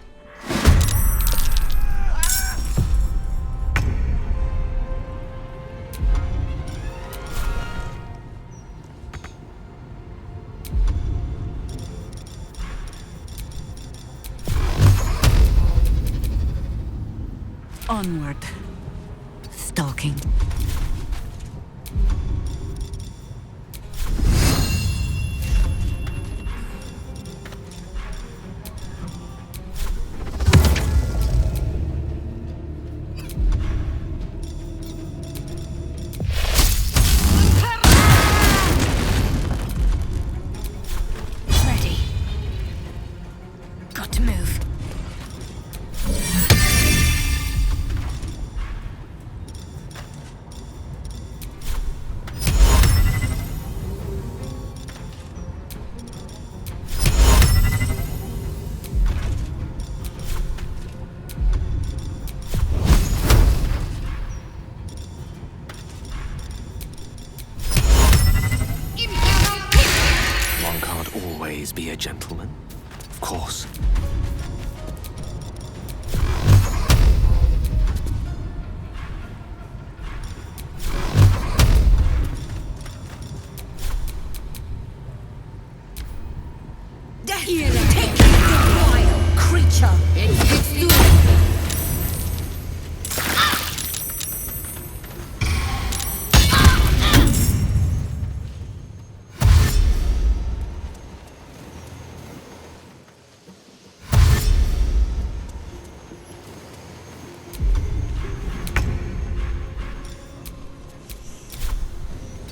Onward. Stalking. Ready. Got to move. One can't always be a gentleman. Of course. Here, take you, wild creature! It's you!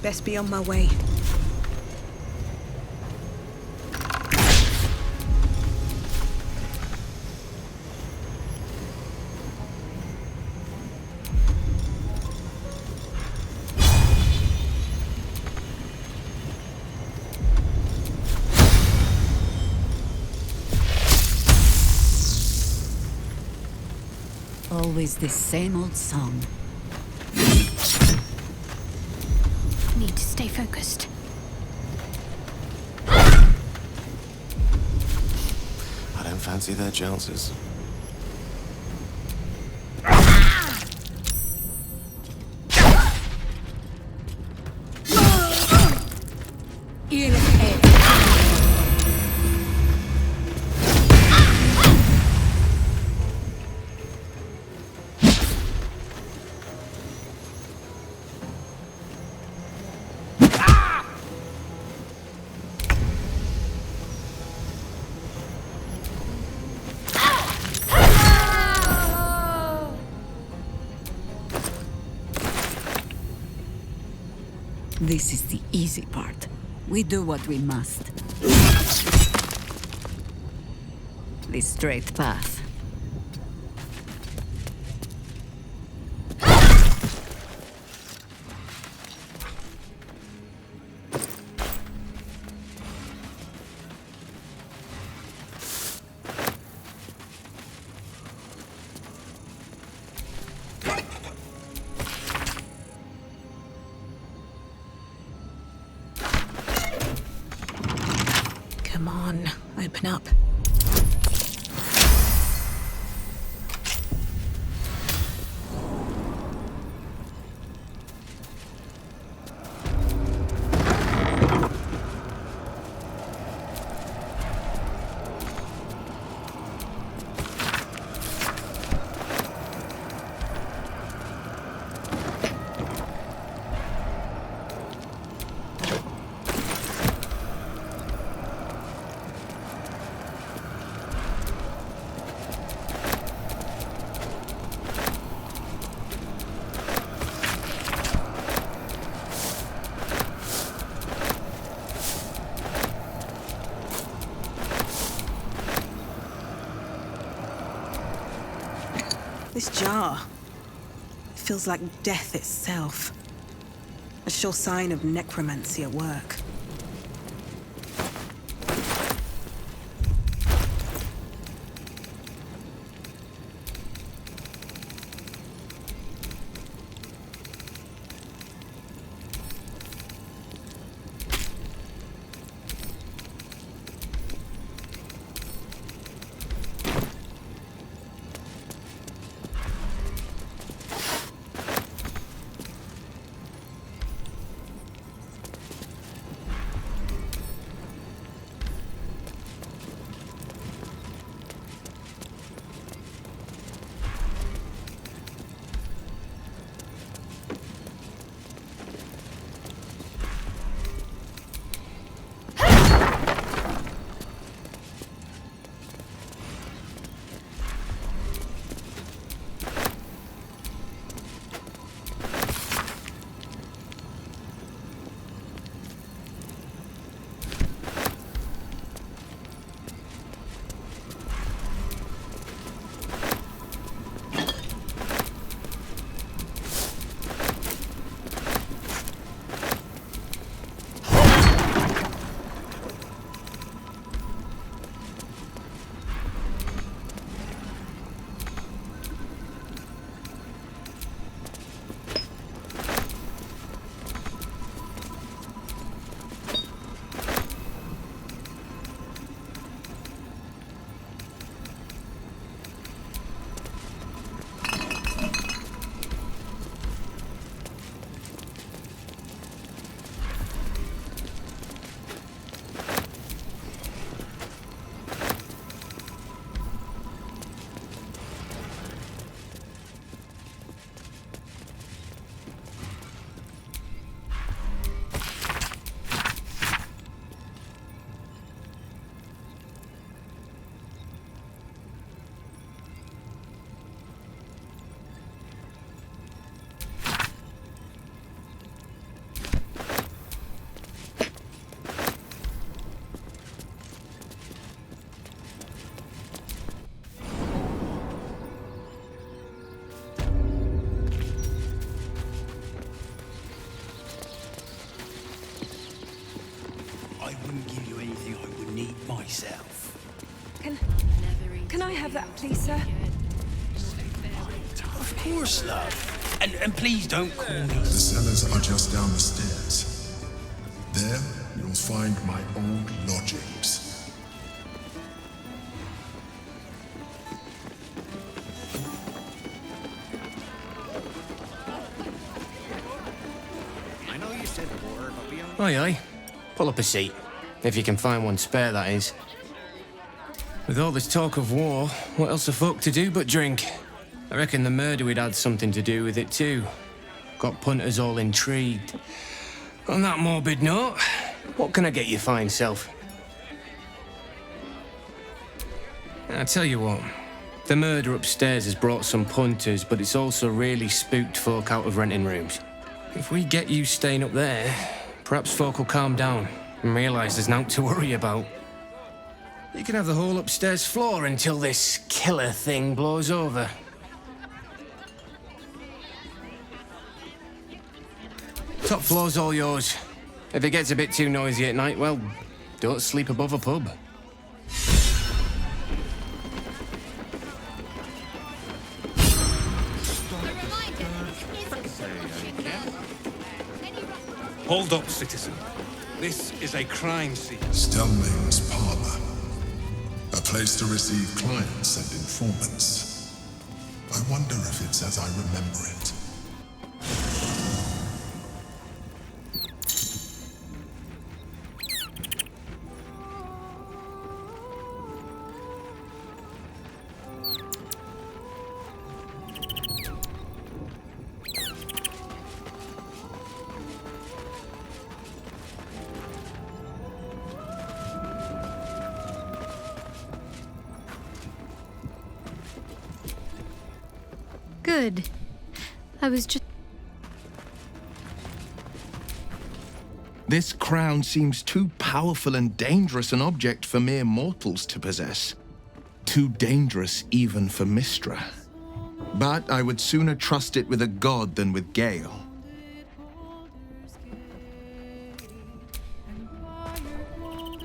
Best be on my way. Always this same old song. Need to stay focused. I don't fancy their chances. In head. This is the easy part. We do what we must. The straight path. on, open up. This jar, it feels like death itself. A sure sign of necromancy at work. Can I have that, please, sir? Of course, love. And please don't call me... The cellars are just down the stairs. There, you'll find my old lodgings. I know you said water, but we only... Aye, aye. Pull up a seat. If you can find one spare, that is. With all this talk of war, what else the fuck to do but drink? I reckon the murder we'd had something to do with it too. Got punters all intrigued. On that morbid note, what can I get you fine self? I tell you what, the murder upstairs has brought some punters, but it's also really spooked folk out of renting rooms. If we get you staying up there, perhaps folk will calm down and realise there's nought to worry about. You can have the whole upstairs floor until this killer thing blows over. Top floor's all yours. If it gets a bit too noisy at night, well, don't sleep above a pub. Hold up, citizen. This is a crime scene. Stelmane's parlor. place to receive clients and informants. I wonder if it's as I remember it. Good. I was just... This crown seems too powerful and dangerous an object for mere mortals to possess. Too dangerous even for Mystra. But I would sooner trust it with a god than with Gale.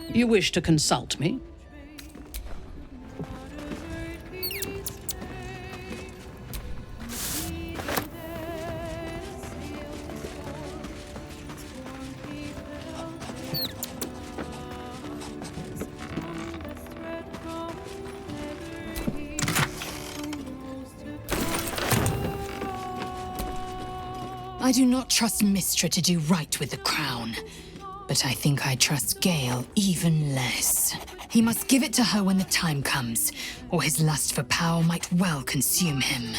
You wish to consult me? I do not trust Mystra to do right with the crown, but I think I trust Gale even less. He must give it to her when the time comes, or his lust for power might well consume him.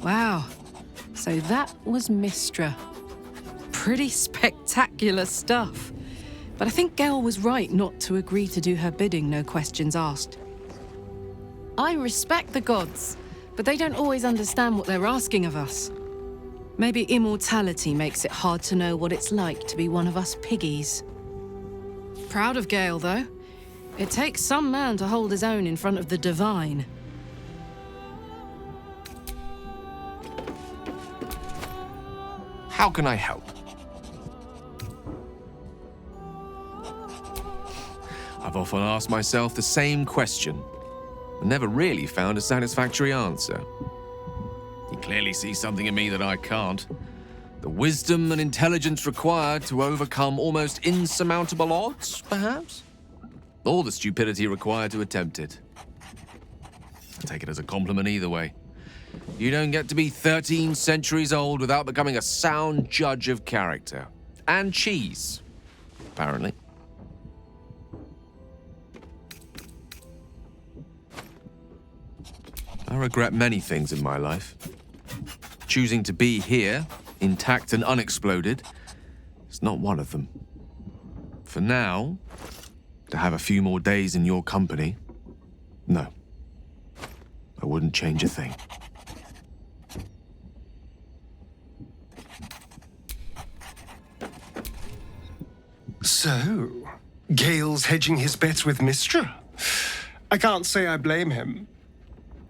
Wow, so that was Mystra. Pretty spectacular stuff. But I think Gale was right not to agree to do her bidding, no questions asked. I respect the gods, but they don't always understand what they're asking of us. Maybe immortality makes it hard to know what it's like to be one of us piggies. Proud of Gale, though. It takes some man to hold his own in front of the divine. How can I help? I've often asked myself the same question, and never really found a satisfactory answer. You clearly see something in me that I can't. The wisdom and intelligence required to overcome almost insurmountable odds, perhaps? Or the stupidity required to attempt it. I take it as a compliment either way. You don't get to be 13 centuries old without becoming a sound judge of character. And cheese, apparently. I regret many things in my life. Choosing to be here, intact and unexploded, is not one of them. For now, to have a few more days in your company, no. I wouldn't change a thing. So, Gale's hedging his bets with Mystra? I can't say I blame him.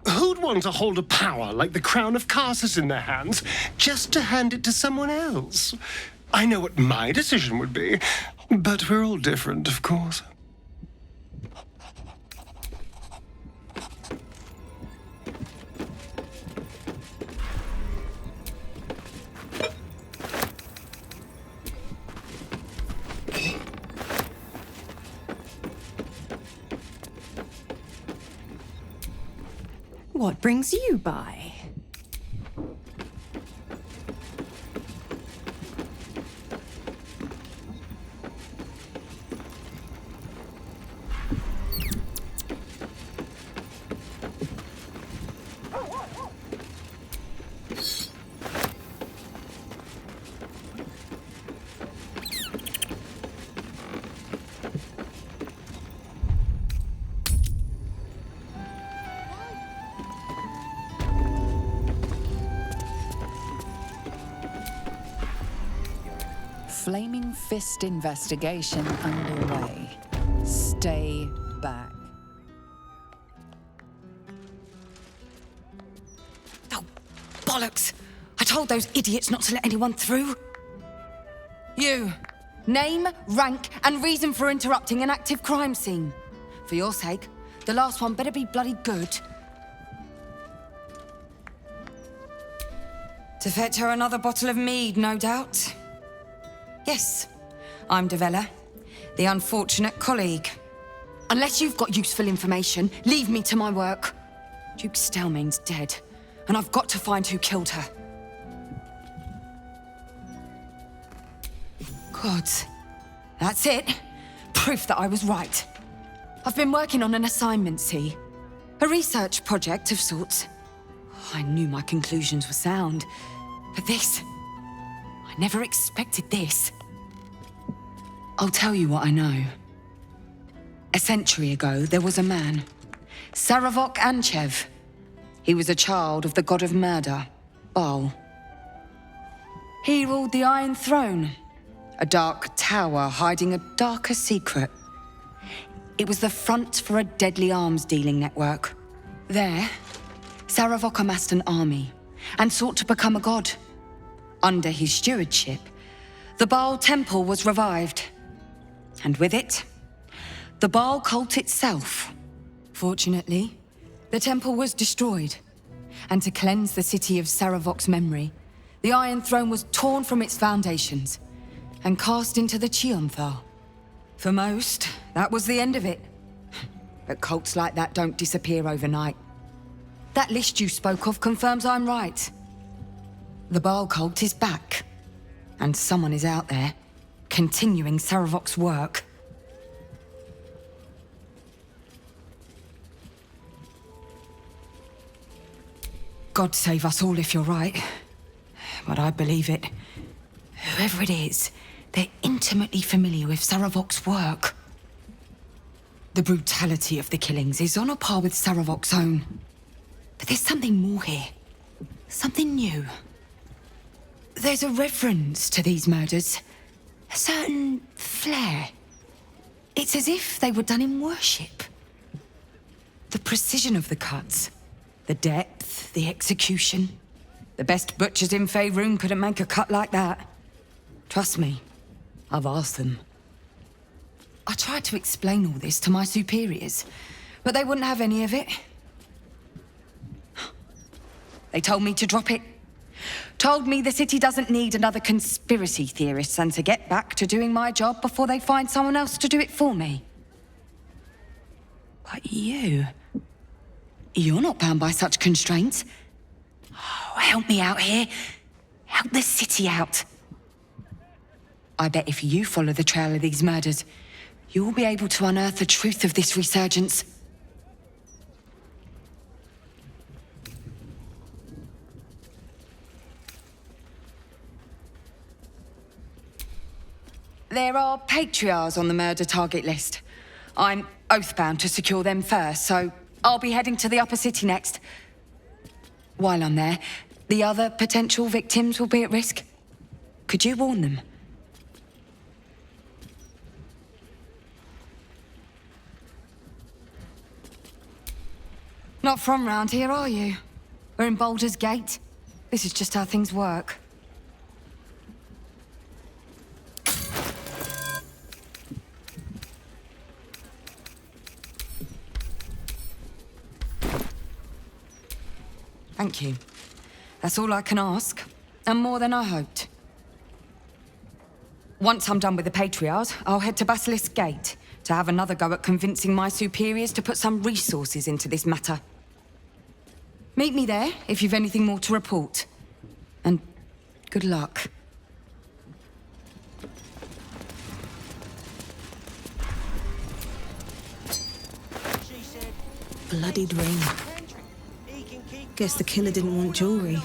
Who'd want to hold a power like the crown of Karsus in their hands just to hand it to someone else? I know what my decision would be, but we're all different, of course. What brings you by? Flaming Fist investigation underway. Stay back. Oh, bollocks! I told those idiots not to let anyone through. You, Name, rank, and reason for interrupting an active crime scene. For your sake, the last one better be bloody good. To fetch her another bottle of mead, no doubt. Yes, I'm Devella, the unfortunate colleague. Unless you've got useful information, leave me to my work. Duke Stelmane's dead, and I've got to find who killed her. God, that's it. Proof that I was right. I've been working on an assignment, see? A research project of sorts. I knew my conclusions were sound, but this... I never expected this. I'll tell you what I know. A century ago, there was a man, Saravok Anchev. He was a child of the god of murder, Baal. He ruled the Iron Throne, a dark tower hiding a darker secret. It was the front for a deadly arms-dealing network. There, Saravok amassed an army and sought to become a god. Under his stewardship, the Baal temple was revived. And with it, the Baal cult itself. Fortunately, the temple was destroyed. And to cleanse the city of Saravok's memory, the Iron Throne was torn from its foundations and cast into the Chionthal. For most, that was the end of it. But cults like that don't disappear overnight. That list you spoke of confirms I'm right. The Baal cult is back. And someone is out there, continuing Saravok's work. God save us all if you're right. But I believe it. Whoever it is, they're intimately familiar with Saravok's work. The brutality of the killings is on a par with Saravok's own. But there's something more here. Something new. There's a reverence to these murders. A certain flair. It's as if they were done in worship. The precision of the cuts. The depth, the execution. The best butchers in Faerun couldn't make a cut like that. Trust me, I've asked them. I tried to explain all this to my superiors, but they wouldn't have any of it. They told me to drop it. Told me the city doesn't need another conspiracy theorist and to get back to doing my job before they find someone else to do it for me. But you're not bound by such constraints. Oh, help me out here. Help the city out. I bet if you follow the trail of these murders, you'll be able to unearth the truth of this resurgence. There are patriarchs on the murder target list. I'm oath-bound to secure them first, so I'll be heading to the upper city next. While I'm there, the other potential victims will be at risk. Could you warn them? Not from round here, are you? We're in Baldur's Gate. This is just how things work. Thank you. That's all I can ask, and more than I hoped. Once I'm done with the Patriarchs, I'll head to Basilisk Gate to have another go at convincing my superiors to put some resources into this matter. Meet me there if you've anything more to report. And good luck. Bloodied ring. Guess the killer didn't want jewelry.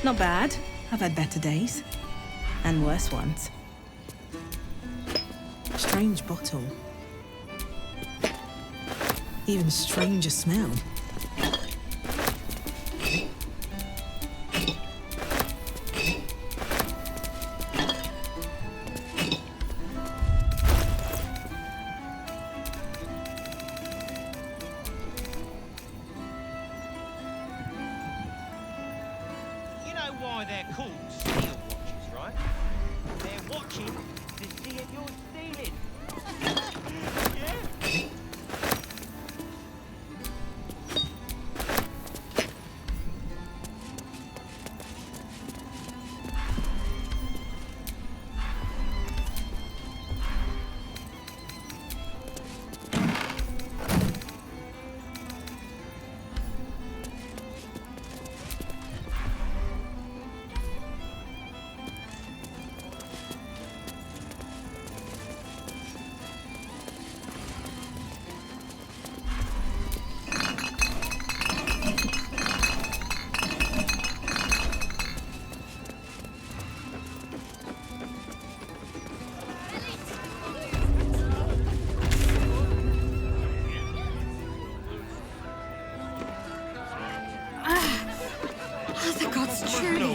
Not bad. I've had better days. And worse ones. Strange bottle. Even stranger smell. You know why they're called steel watches, right? They're watching to see if you're stealing. Yeah?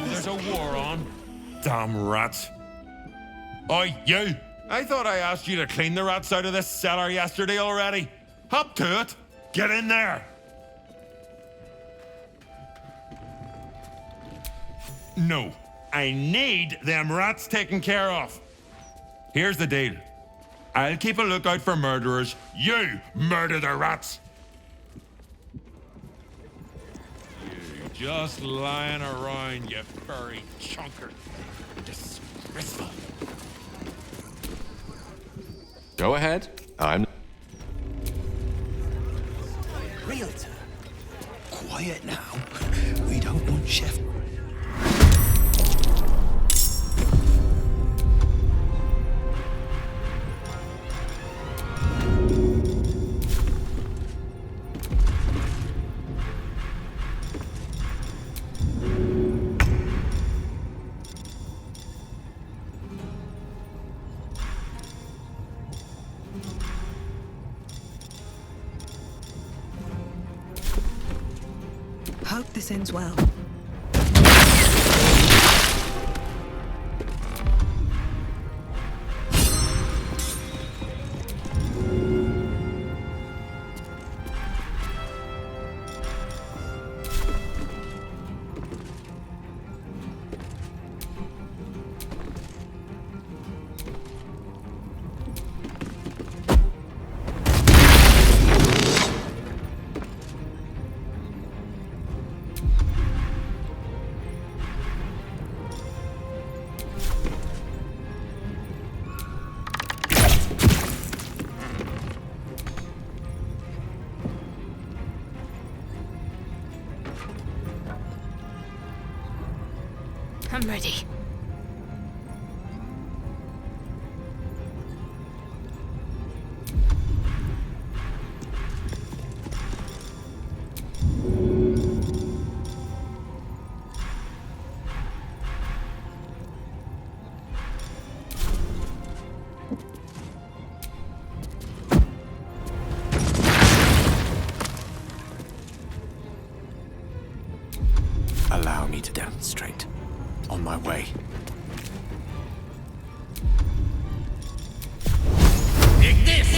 There's a war on. Damn rats. Oi, you! I thought I asked you to clean the rats out of this cellar yesterday already. Hop to it. Get in there. No, I need them rats taken care of. Here's the deal. I'll keep a lookout for murderers. You murder the rats. Just lying around, you furry chunker. Disgraceful. Go ahead. I'm... Realtor, quiet now. We don't want Chef... Hope this ends well. I'm ready. Allow me to demonstrate. On my way. Take this!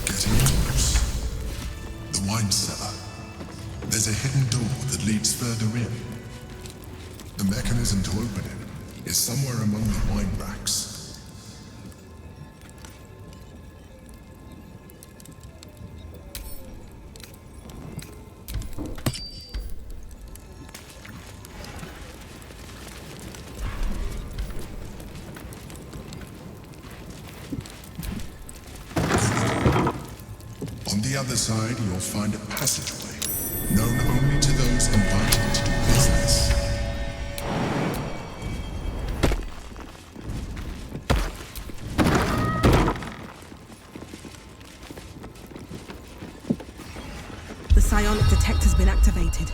Getting close. The wine cellar. There's a hidden door that leads further in. The mechanism to open it is somewhere among the wine racks. On the other side, you'll find a passageway, known only to those invited to do business. psionic detector's been activated.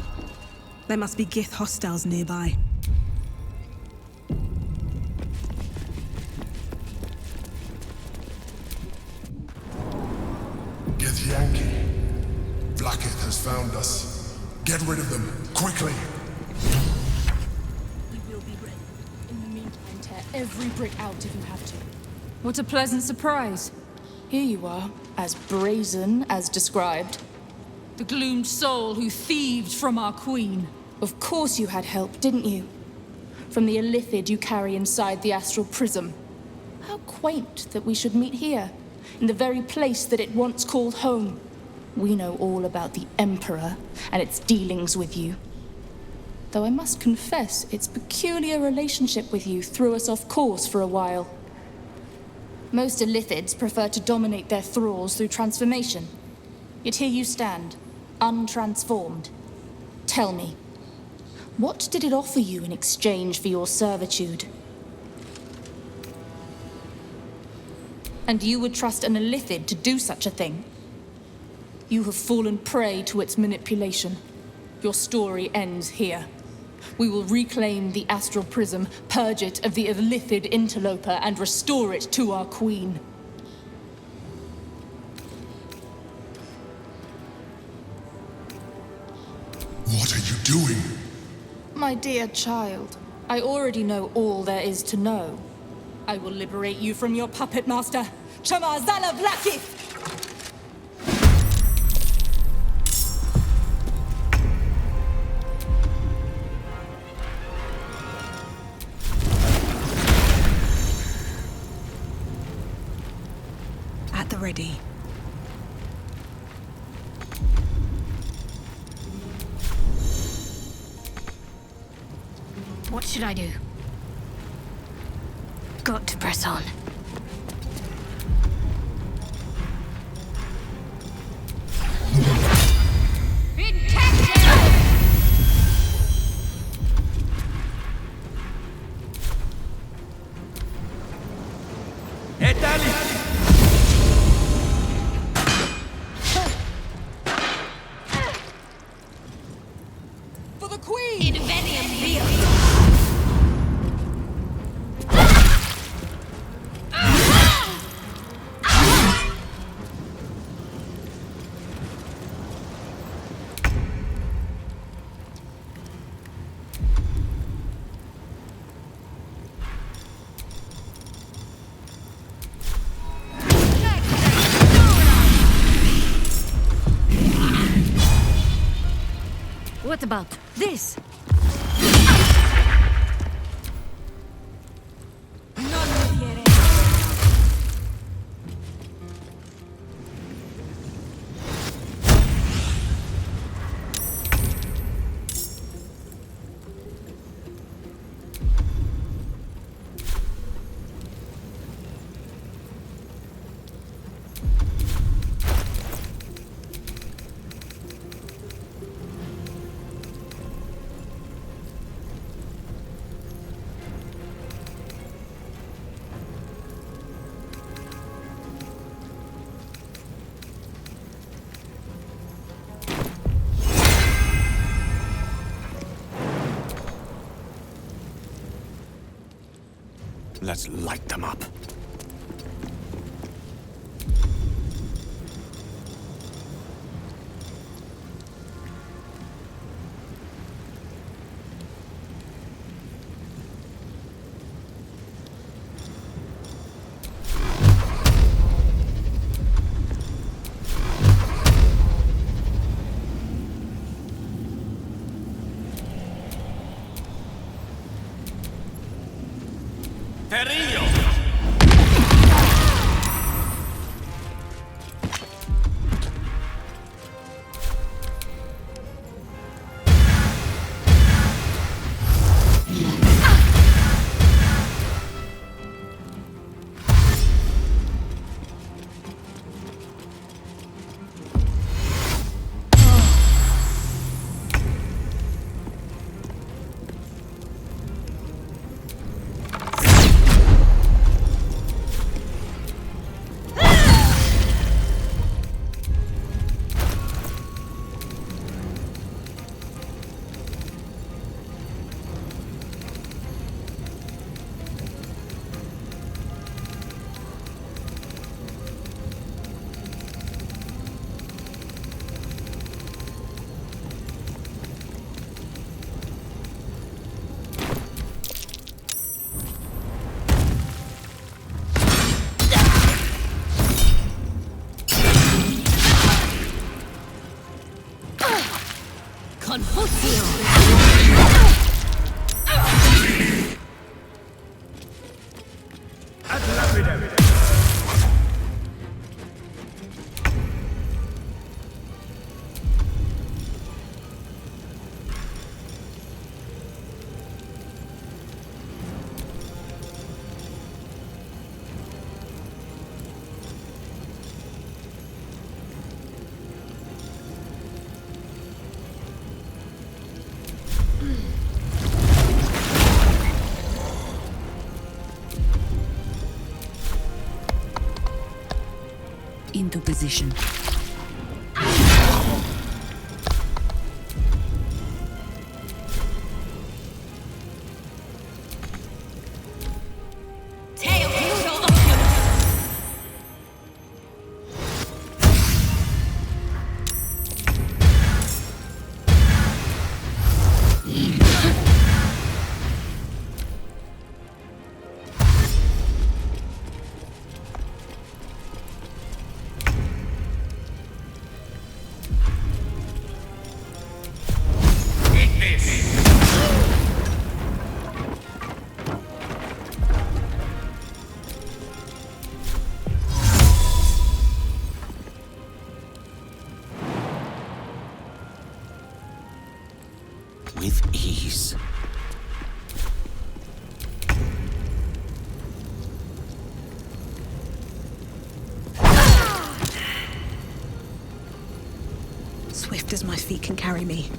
There must be Gith hostiles nearby. Gith Yankee. Blackith has found us. Get rid of them, quickly! We will be ready. In the meantime, tear every brick out if you have to. What a pleasant surprise. Here you are, as brazen as described. The gloomed soul who thieved from our queen. Of course you had help, didn't you? From the illithid you carry inside the astral prism. How quaint that we should meet here, in the very place that it once called home. We know all about the Emperor and its dealings with you. Though I must confess, its peculiar relationship with you threw us off course for a while. Most illithids prefer to dominate their thralls through transformation. Yet here you stand, untransformed. Tell me, what did it offer you in exchange for your servitude? And you would trust an illithid to do such a thing? You have fallen prey to its manipulation. Your story ends here. We will reclaim the astral prism, purge it of the illithid interloper, and restore it to our queen. What are you doing? My dear child, I already know all there is to know. I will liberate you from your puppet master, Chamazala Blackith! At the ready. What should I do? Got to press on. For the queen! What about this? Let's light them up. Into position. With ease. Swift as my feet can carry me.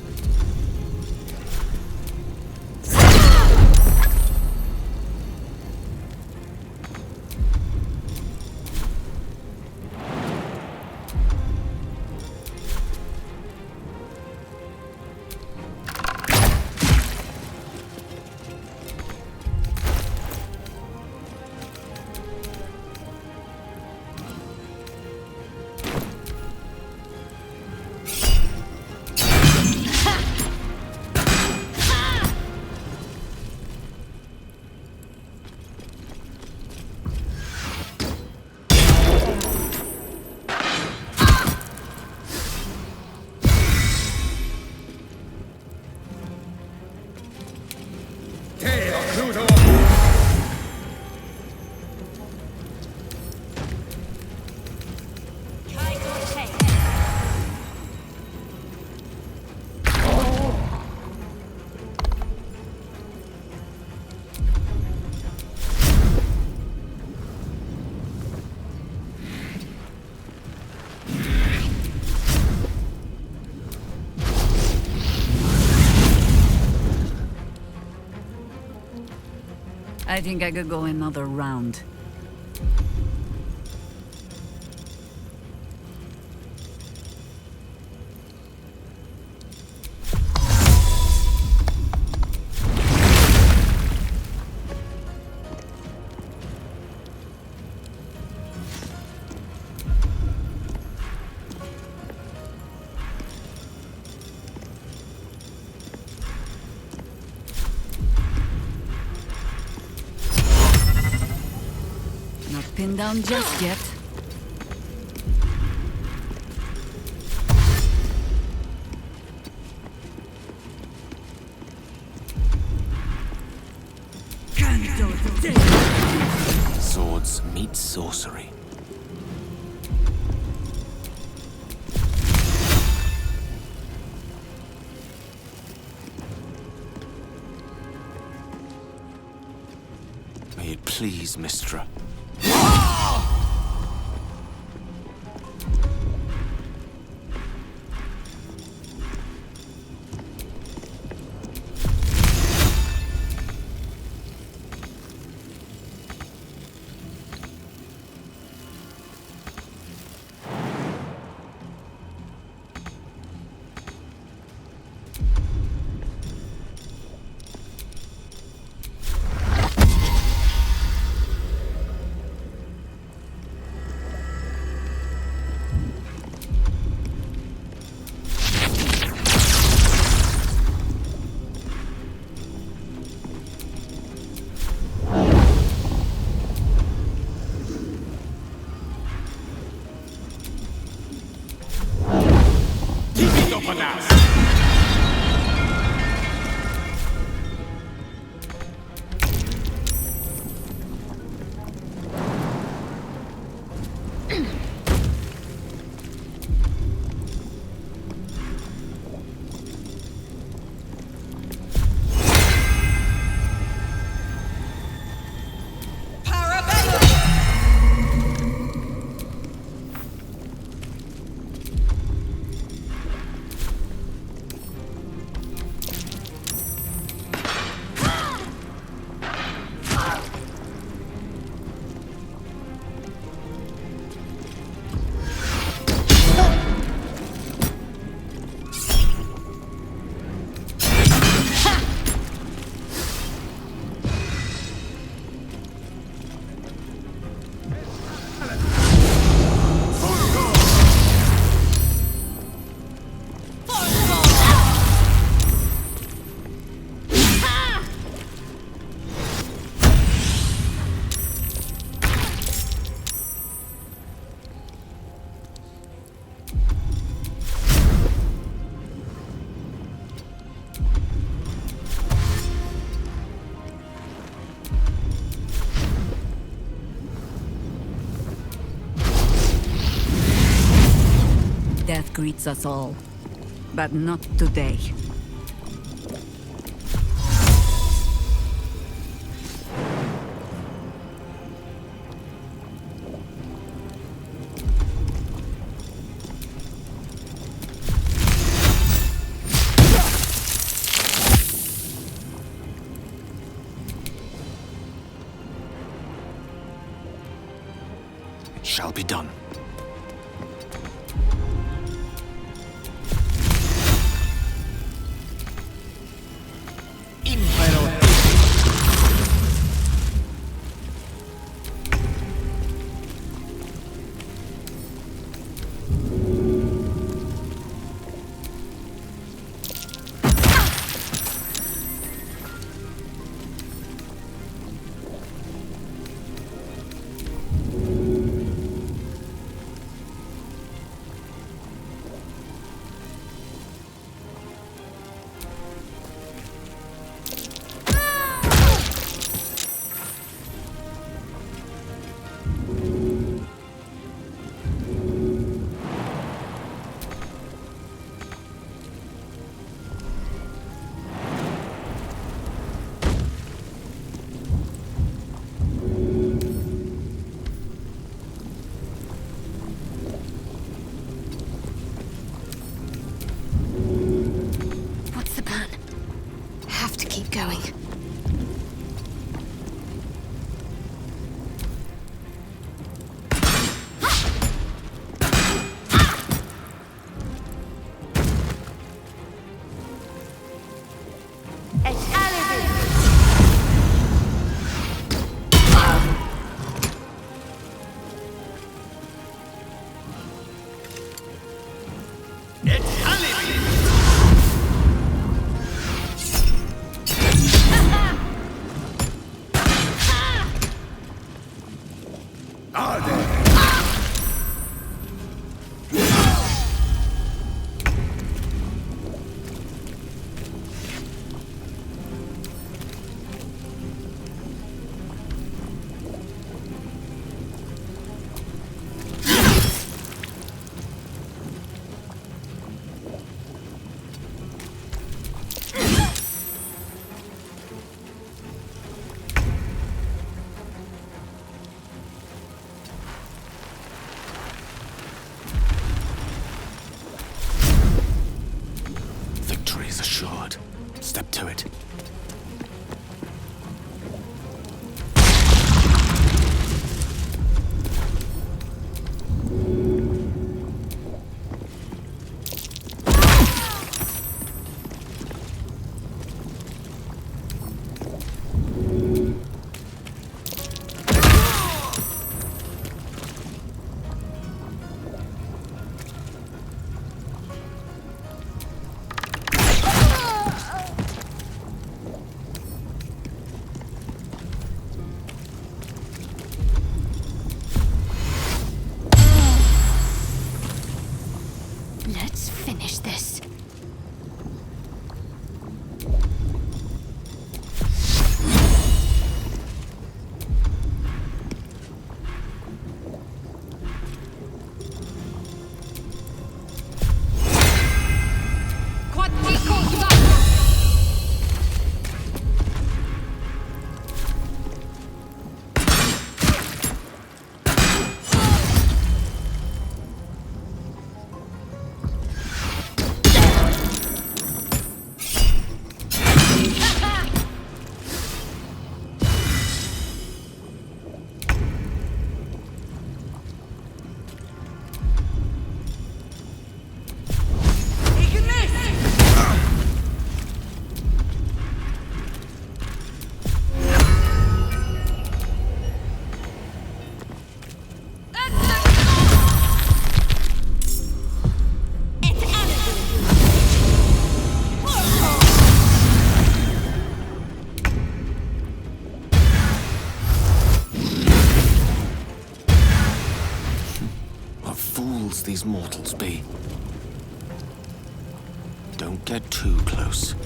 I think I could go another round. Pinned down just yet. Swords meet sorcery. May it please, Mistra. death greets us all. But not today. It shall be done. Step to it. Let's finish this. These mortals be. Don't get too close.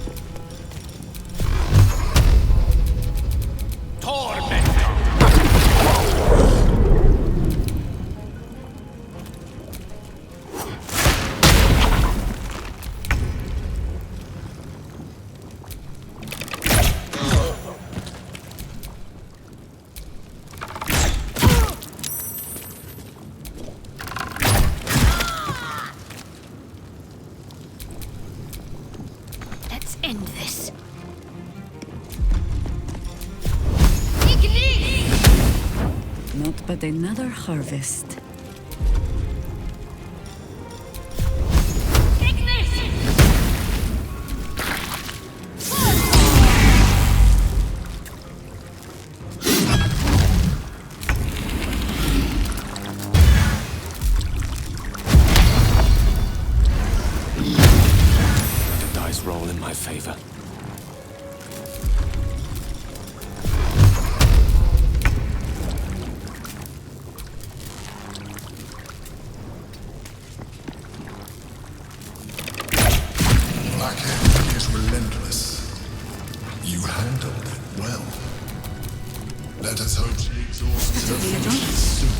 but another harvest. Roll in my favor. Blackhead is relentless. You handled it well. Let us hope she exhausts her forces soon.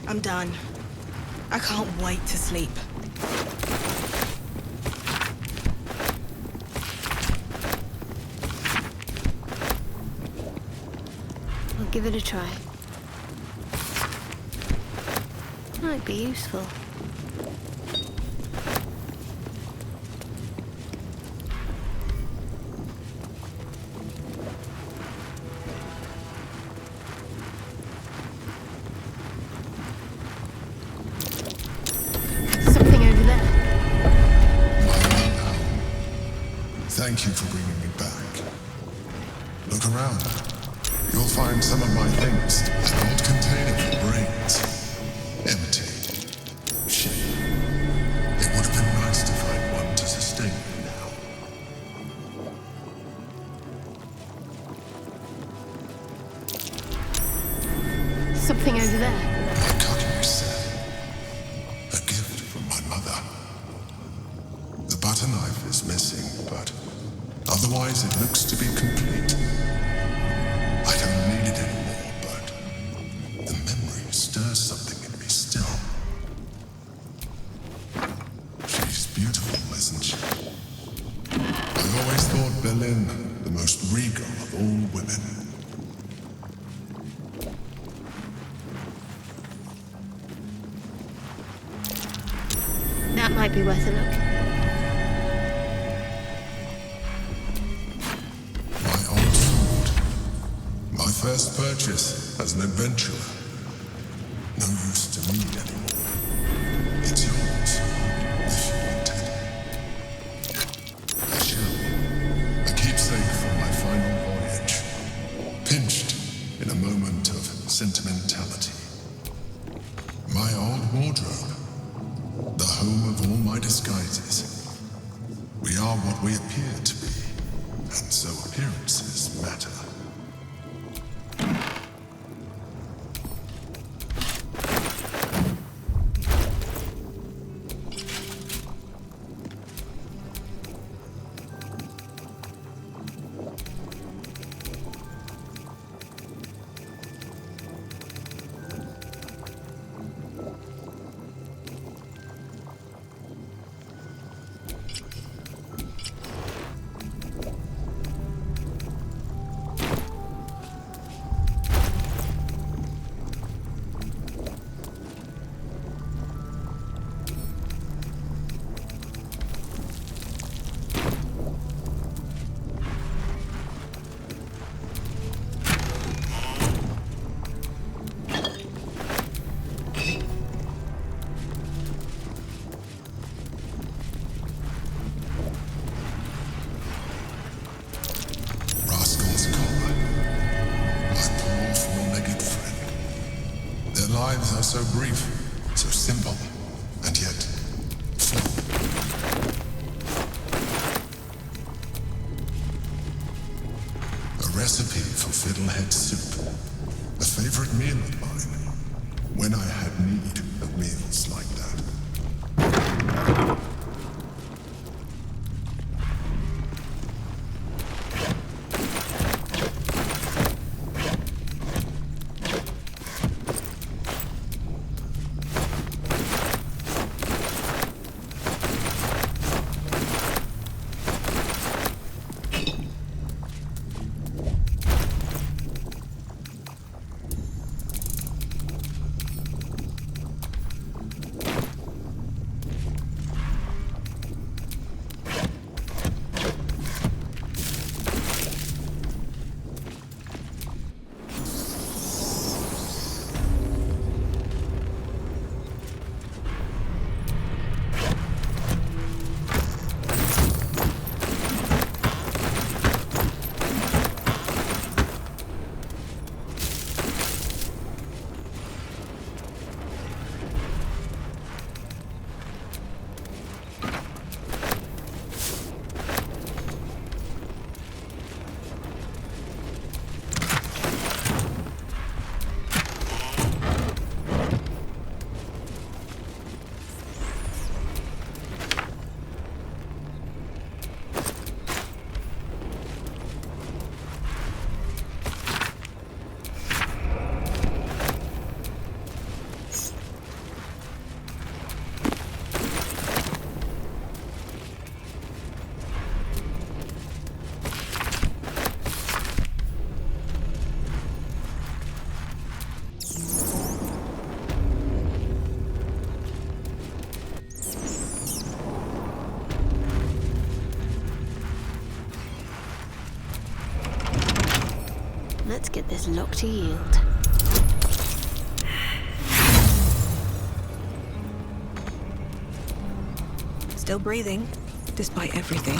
I'm done. I can't wait to sleep. I'll give it a try. Might be useful. Thank you for bringing me back. Look around. You'll find some of my things. An old container for brains. Empty. Shame. It would have been nice to find one to sustain me now. Something over there. A cutlery set. A gift from my mother. The butter knife is missing, but otherwise, it looks to be complete. I don't need it anymore, but the memory stirs something in me still. She's beautiful, isn't she? I've always thought Berlin the most regal of all women. That might be worth a look. First purchase as an adventurer. No use to me anymore. It's yours, if you want it. I shall. A keepsake from my final voyage. Pinched in a moment of sentimentality. My old wardrobe. The home of all my disguises. We are what we appear to be, and so appearances matter. Lives are so brief, so simple, and yet full. A recipe for fiddlehead soup. A favorite meal of mine. When I had need of meals like that. Let's get this lock to yield. Still breathing, despite everything.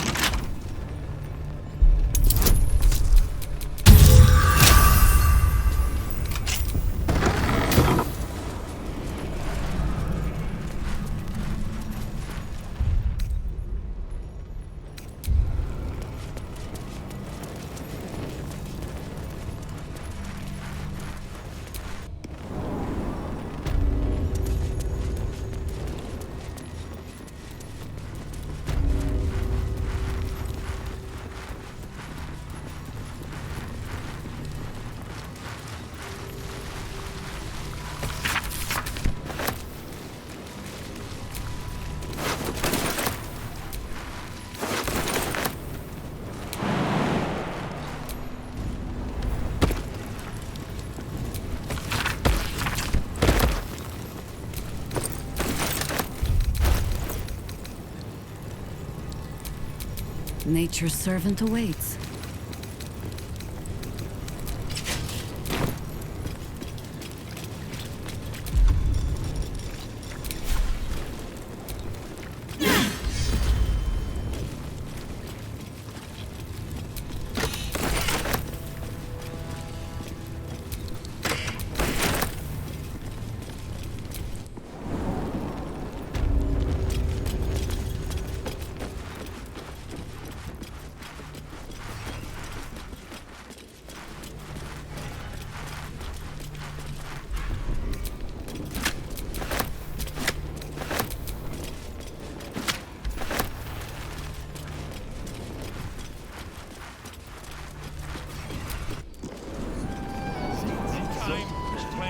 Nature's servant awaits.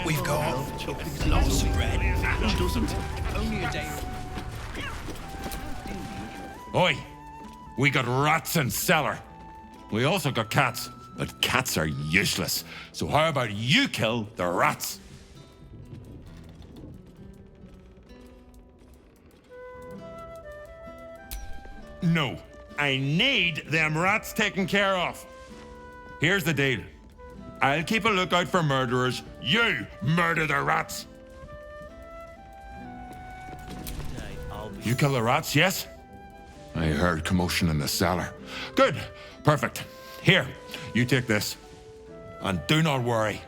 We've got lots of bread. Who doesn't? Only a day. Oi! We got rats in cellar. We also got cats, but cats are useless. So how about you kill the rats? No, I need them rats taken care of. Here's the deal. I'll keep a lookout for murderers. You murder the rats. You kill the rats, yes? I heard commotion in the cellar. Good. Perfect. Here, you take this. And do not worry.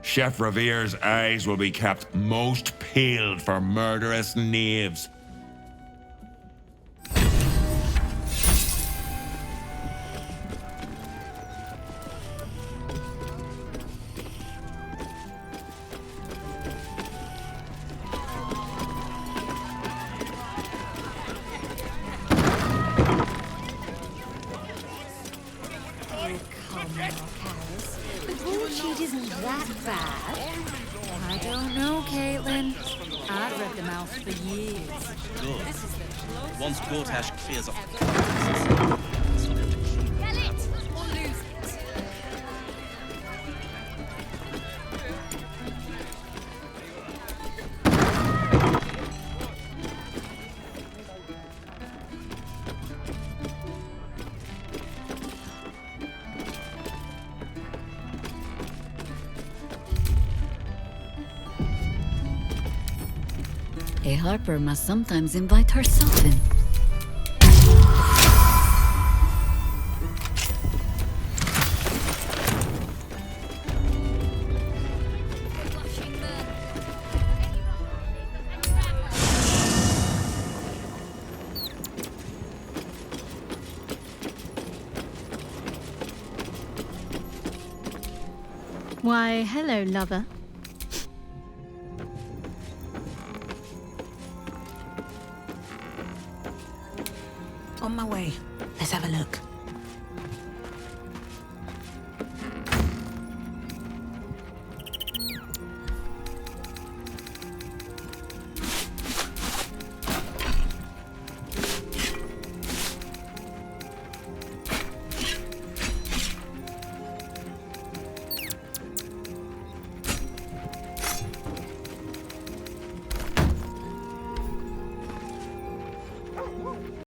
Chef Revere's eyes will be kept most peeled for murderous knaves. I don't know, Caitlin. I've read them out for years. Good. Once Gortash clears off the Get it! Or lose it. A harper must sometimes invite herself in. Why, hello, lover. On my way. Let's have a look.